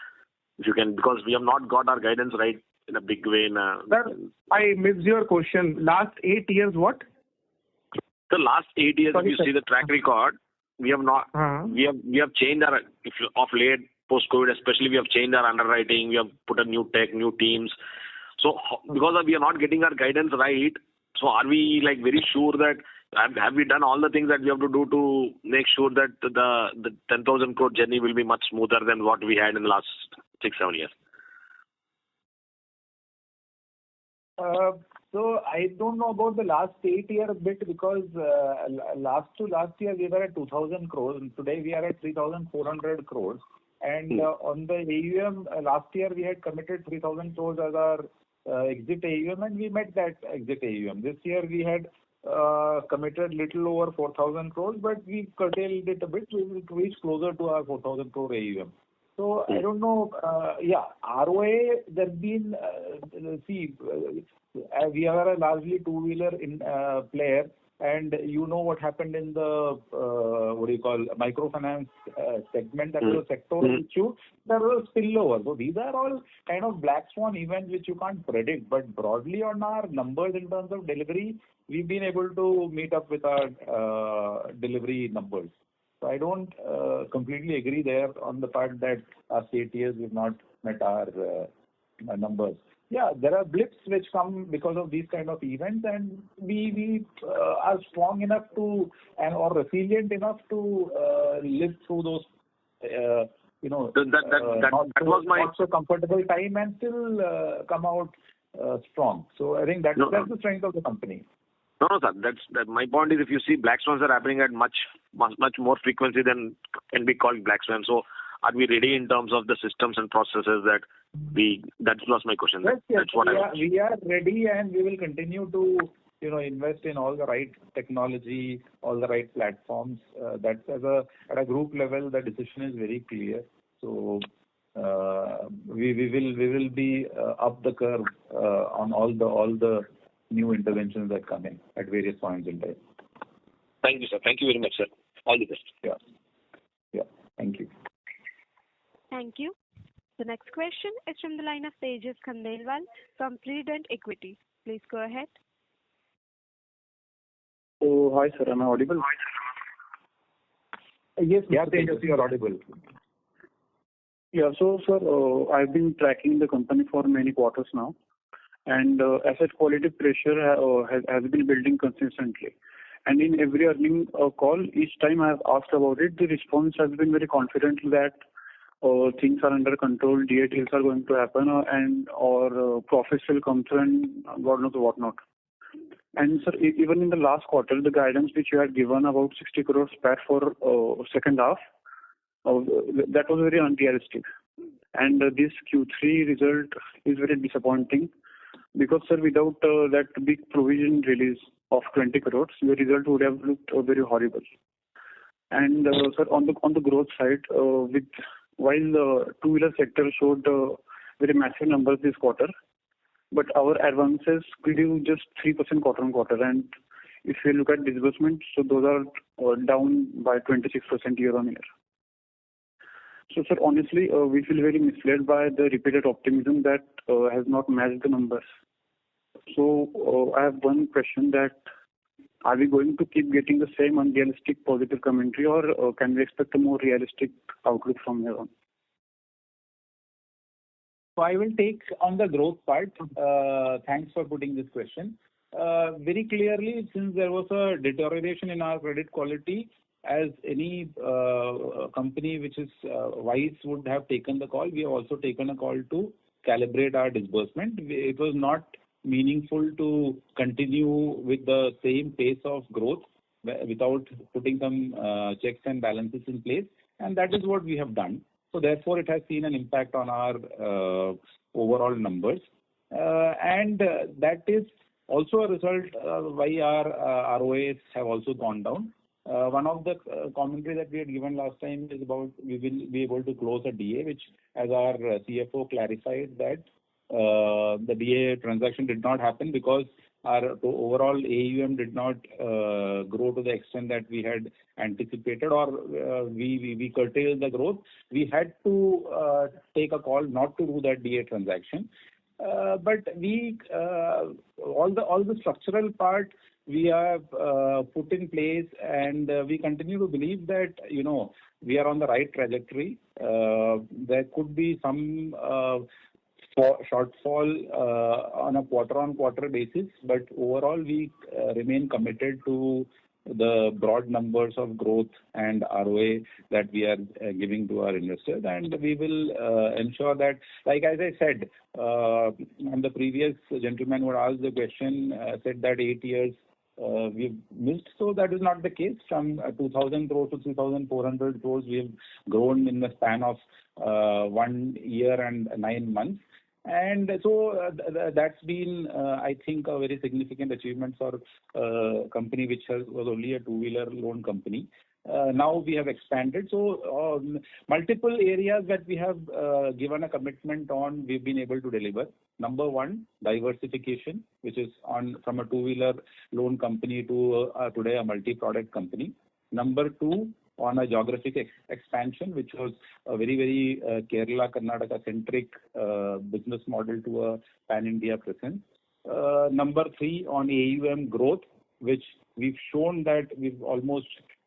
if you can, because we have not got our guidance right in a big way. Sir, I missed your question. Last 8 years, what? The last 8 years, if you see the track record, we have not. We have changed our, of late post-COVID, especially we have changed our underwriting. We have put a new tech, new teams. So because we are not getting our guidance right, so are we very sure that have we done all the things that we have to do to make sure that the 10,000 crore journey will be much smoother than what we had in the last 6-7 years? So I don't know about the last 8 year bit, because last year we were at 2,000 crores and today we are at 3,400 crores. And on the AUM, last year we had committed 3,000 crores as our exit AUM, and we met that exit AUM. This year we had committed little over 4,000 crores, but we curtailed it a bit. We will reach closer to our 4,000 crore AUM. So I don't know. ROA, there's been, we are a largely two-wheeler player, and what happened in the microfinance segment. That was a sectoral issue. There was a spillover. So these are all kind of black swan events which you can't predict. But broadly on our numbers in terms of delivery, we've been able to meet up with our delivery numbers. So I don't completely agree there on the part that last 8 years we've not met our numbers. Yeah, there are blips which come because of these kind of events, and we are strong enough to or resilient enough to live through those that was my not so comfortable time and still come out strong. So I think that's the strength of the company. No, sir. That's my point is, if you see black swans are happening at much more frequency than can be called black swans. So are we ready in terms of the systems and processes that was my question. Yes, that's what we are ready, and we will continue to invest in all the right technology, all the right platforms. That's at a group level, the decision is very clear. So we will be up the curve on all the new interventions that come in at various points in time. Thank you, sir. Thank you very much, sir. All the best. Yeah. Thank you. Thank you. The next question is from the line of Tejas Khandelwal from Prudent Equity. Please go ahead. So, hi sir, am I audible? Yes, Tejas, you are audible. Yeah, so sir, I've been tracking the company for many quarters now, and asset quality pressure has been building consistently. And in every earning call, each time I have asked about it, the response has been very confident that things are under control, DA deals are going to happen, or profits will come through, and God knows what not. And sir, even in the last quarter, the guidance which you had given about 60 crores PAT for second half, that was very unrealistic. And this Q3 result is very disappointing because, sir, without that big provision release of 20 crores, your result would have looked very horrible. And sir, on the growth side, while the two-wheeler sector showed very massive numbers this quarter, but our advances grew just 3% quarter on quarter. And if you look at disbursements, so those are down by 26% year on year. So, sir, honestly, we feel very misled by the repeated optimism that has not matched the numbers. So, I have one question: that are we going to keep getting the same unrealistic positive commentary, or can we expect a more realistic outlook from here on? So I will take on the growth part. Thanks for putting this question. Very clearly, since there was a deterioration in our credit quality, as any company which is wise would have taken the call, we have also taken a call to calibrate our disbursement. It was not meaningful to continue with the same pace of growth without putting some checks and balances in place, and that is what we have done. So therefore, it has seen an impact on our overall numbers, and that is also a result why our ROAs have also gone down. One of the commentary that we had given last time is about we will be able to close a DA, which, as our CFO clarified, that the DA transaction did not happen because our overall AUM did not grow to the extent that we had anticipated, or we curtailed the growth. We had to take a call not to do that DA transaction. But we all the structural part we have put in place, and we continue to believe that we are on the right trajectory. There could be some shortfall on a quarter-on-quarter basis, but overall we remain committed to the broad numbers of growth and ROA that we are giving to our investors, and we will ensure that, like as I said, and the previous gentleman who asked the question said that 8 years we've missed. So that is not the case. From 2,000 crores to 3,400 crores, we have grown in the span of 1 year and 9 months. And so that's been, I think, a very significant achievement for a company which was only a two-wheeler loan company. Now we have expanded. So multiple areas that we have given a commitment on, we've been able to deliver. Number one, diversification, which is from a two-wheeler loan company to today a multi-product company. Number two, on a geographic expansion, which was a very, very Kerala, Karnataka-centric business model to a pan-India presence. Number three, on AUM growth, which we've shown that we've almost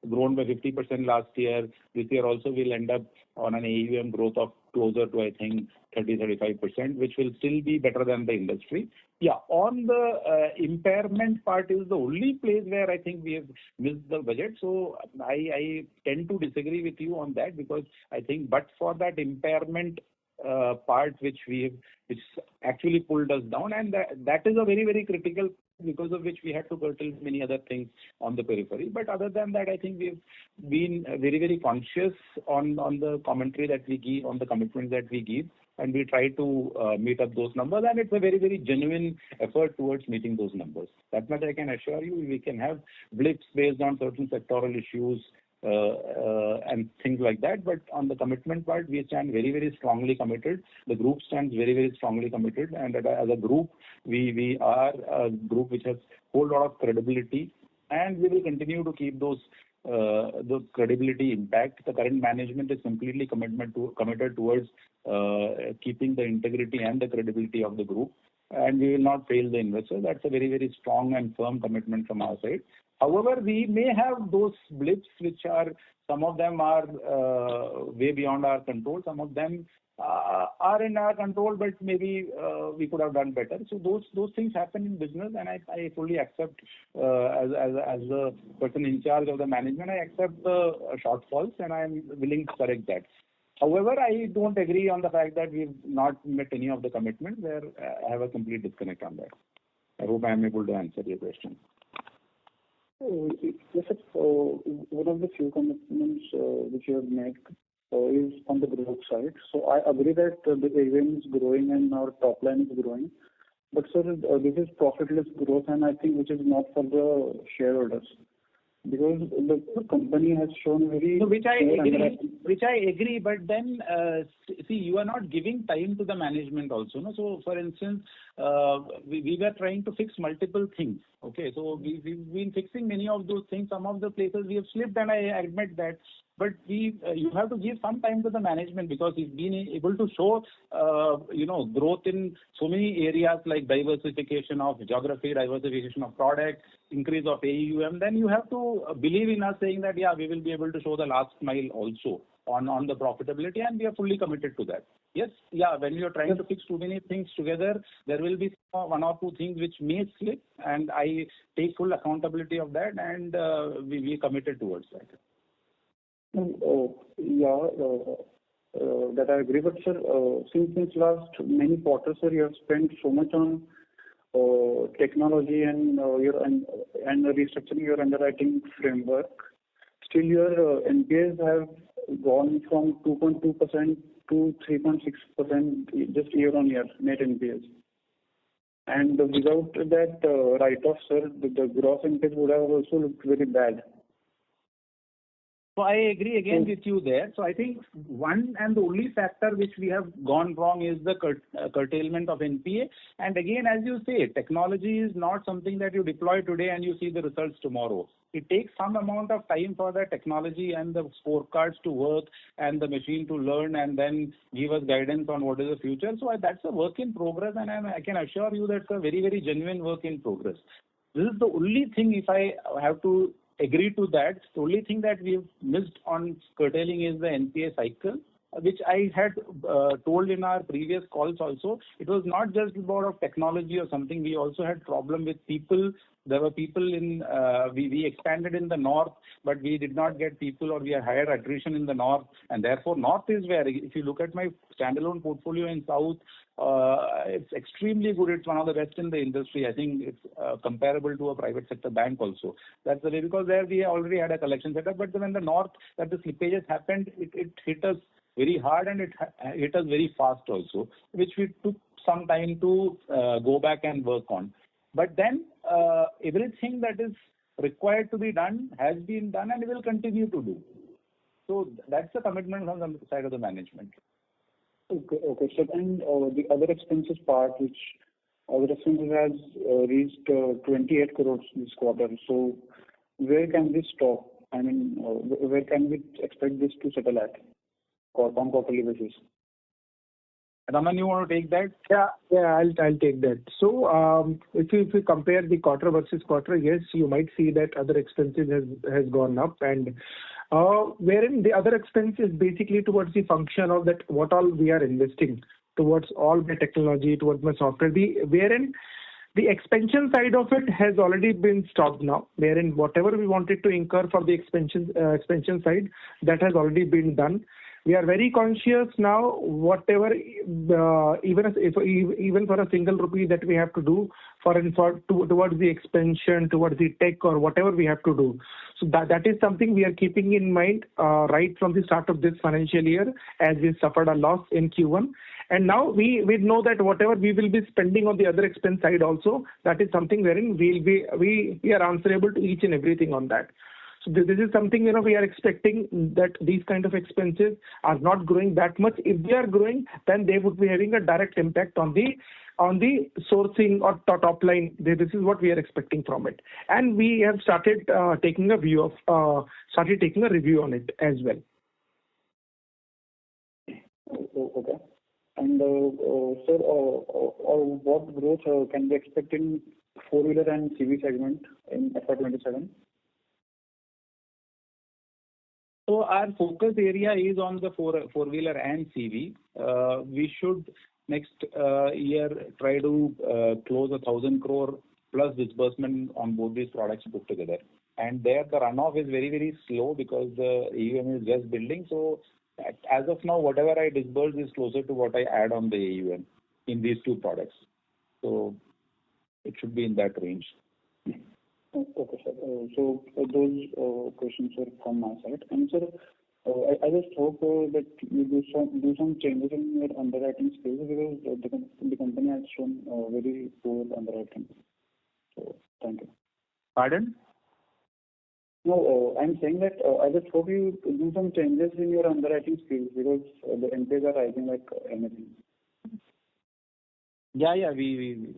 grown by 50% last year. This year also we'll end up on an AUM growth of closer to, I think, 30-35%, which will still be better than the industry. Yeah, on the impairment part is the only place where I think we have missed the budget. So I tend to disagree with you on that, because I think but for that impairment part which actually pulled us down, and that is a very, very critical, because of which we had to curtail many other things on the periphery. But other than that, I think we've been very, very conscious on the commentary that we give, on the commitments that we give, and we try to meet up those numbers. And it's a very, very genuine effort towards meeting those numbers. That much I can assure you. We can have blips based on certain sectoral issues and things like that. But on the commitment part, we stand very, very strongly committed. The group stands very, very strongly committed. And as a group, we are a group which has a whole lot of credibility. And we will continue to keep those the credibility impact. The current management is completely committed towards keeping the integrity and the credibility of the group, and we will not fail the investor. That's a very, very strong and firm commitment from our side. However, we may have those blips, which are, some of them are way beyond our control. Some of them are in our control, but maybe we could have done better. So those things happen in business, and I fully accept, as the person in charge of the management, I accept the shortfalls, and I am willing to correct that. However, I don't agree on the fact that we've not met any of the commitments. Where I have a complete disconnect on that. I hope I am able to answer your question. Yes, sir. One of the few commitments which you have made is on the growth side. So I agree that the AUM is growing and our top line is growing. But sir, this is profitless growth, and I think which is not for the shareholders. Because the company has shown very... So which I agree, but then, see, you are not giving time to the management also. No? So, for instance, we were trying to fix multiple things. Okay, so we've been fixing many of those things. Some of the places we have slipped, and I admit that. But you have to give some time to the management, because we've been able to show, growth in so many areas like diversification of geography, diversification of product, increase of AUM. Then you have to believe in us saying that, yeah, we will be able to show the last mile also on the profitability, and we are fully committed to that. Yes, yeah, when you are trying to fix too many things together, there will be one or two things which may slip, and I take full accountability of that, and we committed towards that. That I agree. But sir, since last many quarters, sir, you have spent so much on technology and restructuring your underwriting framework. Still, your NPAs have gone from 2.2% to 3.6% just year on year, net NPAs. And without that write-off, sir, the gross NPAs would have also looked very bad. So I agree again with you there. So I think one and the only factor which we have gone wrong is the curtailment of NPA. And again, as you say, technology is not something that you deploy today and you see the results tomorrow. It takes some amount of time for the technology and the scorecards to work and the machine to learn and then give us guidance on what is the future. So that's a work in progress, and I can assure you that's a very, very genuine work in progress. This is the only thing, if I have to agree to that, the only thing that we've missed on curtailing is the NPA cycle, which I had told in our previous calls also. It was not just about technology or something. We also had problem with people. There were people we expanded in the north, but we did not get people, or we had higher attrition in the north. And therefore, north is where, if you look at my standalone portfolio in south, it's extremely good. It's one of the best in the industry. I think it's comparable to a private sector bank also. That's the way, because there we already had a collection setup. But when the north, that the slippages happened, it hit us very hard, and it hit us very fast also, which we took some time to go back and work on. But then everything that is required to be done has been done and will continue to do. So that's the commitment from the side of the management. Okay, sir. And the other expenses part, which other expenses has reached 28 crores this quarter. So where can this stop? I mean, where can we expect this to settle at on quarterly basis? Raman, you want to take that? Yeah, I'll take that. So if you compare the quarter versus quarter, yes, you might see that other expenses has gone up, and wherein the other expense is basically towards the function of that what all we are investing towards all my technology, towards my software. Wherein the expansion side of it has already been stopped now. Wherein whatever we wanted to incur for the expansion side, that has already been done. We are very conscious now, whatever, even for a single rupee that we have to do towards the expansion, towards the tech or whatever we have to do. So that is something we are keeping in mind right from the start of this financial year, as we suffered a loss in Q1. And now we know that whatever we will be spending on the other expense side also, that is something wherein we are answerable to each and everything on that. So this is something, we are expecting that these kind of expenses are not growing that much. If they are growing, then they would be having a direct impact on the on the sourcing or top line. This is what we are expecting from it, and we have started taking a review on it as well. Okay. And sir, what growth can we expect in four-wheeler and CV segment in FY27? So our focus area is on the four-wheeler and CV. We should next year try to close 1,000 crore plus disbursement on both these products put together. And there the runoff is very, very slow because the AUM is just building. So as of now, whatever I disburse is closer to what I add on the AUM in these two products. So it should be in that range. Okay, sir. So those questions are from my side. And sir, I just hope that you do some changes in your underwriting skills because the company has shown very poor underwriting. So thank you. Pardon? No, I'm saying that I just hope you do some changes in your underwriting skills because the NPAs are rising like anything. Yeah, we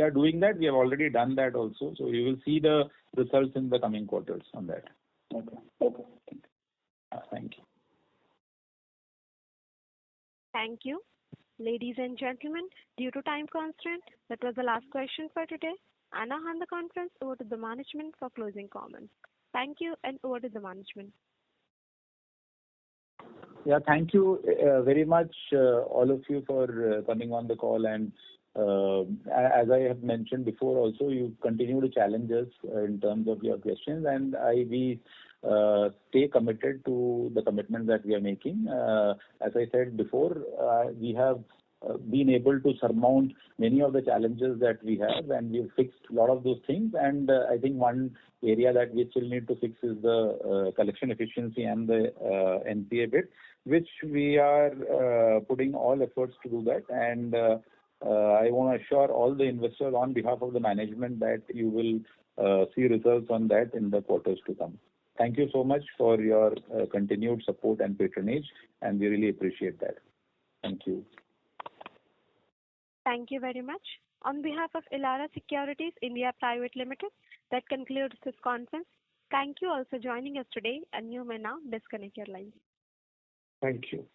are doing that. We have already done that also. So you will see the results in the coming quarters on that. Okay. Thank you. Thank you. Ladies and gentlemen, due to time constraint, that was the last question for today. I now hand the conference over to the management for closing comments. Thank you, and over to the management. Yeah, thank you very much, all of you, for coming on the call. And as I have mentioned before, also you continue to challenge us in terms of your questions, and we stay committed to the commitments that we are making. As I said before, we have been able to surmount many of the challenges that we have, and we've fixed a lot of those things. And I think one area that we still need to fix is the collection efficiency and the NPA bit, which we are putting all efforts to do that. And I want to assure all the investors on behalf of the management that you will see results on that in the quarters to come. Thank you so much for your continued support and patronage, and we really appreciate that. Thank you. Thank you very much. On behalf of Elara Securities India Private Limited, that concludes this conference. Thank you all for joining us today, and you may now disconnect your lines. Thank you.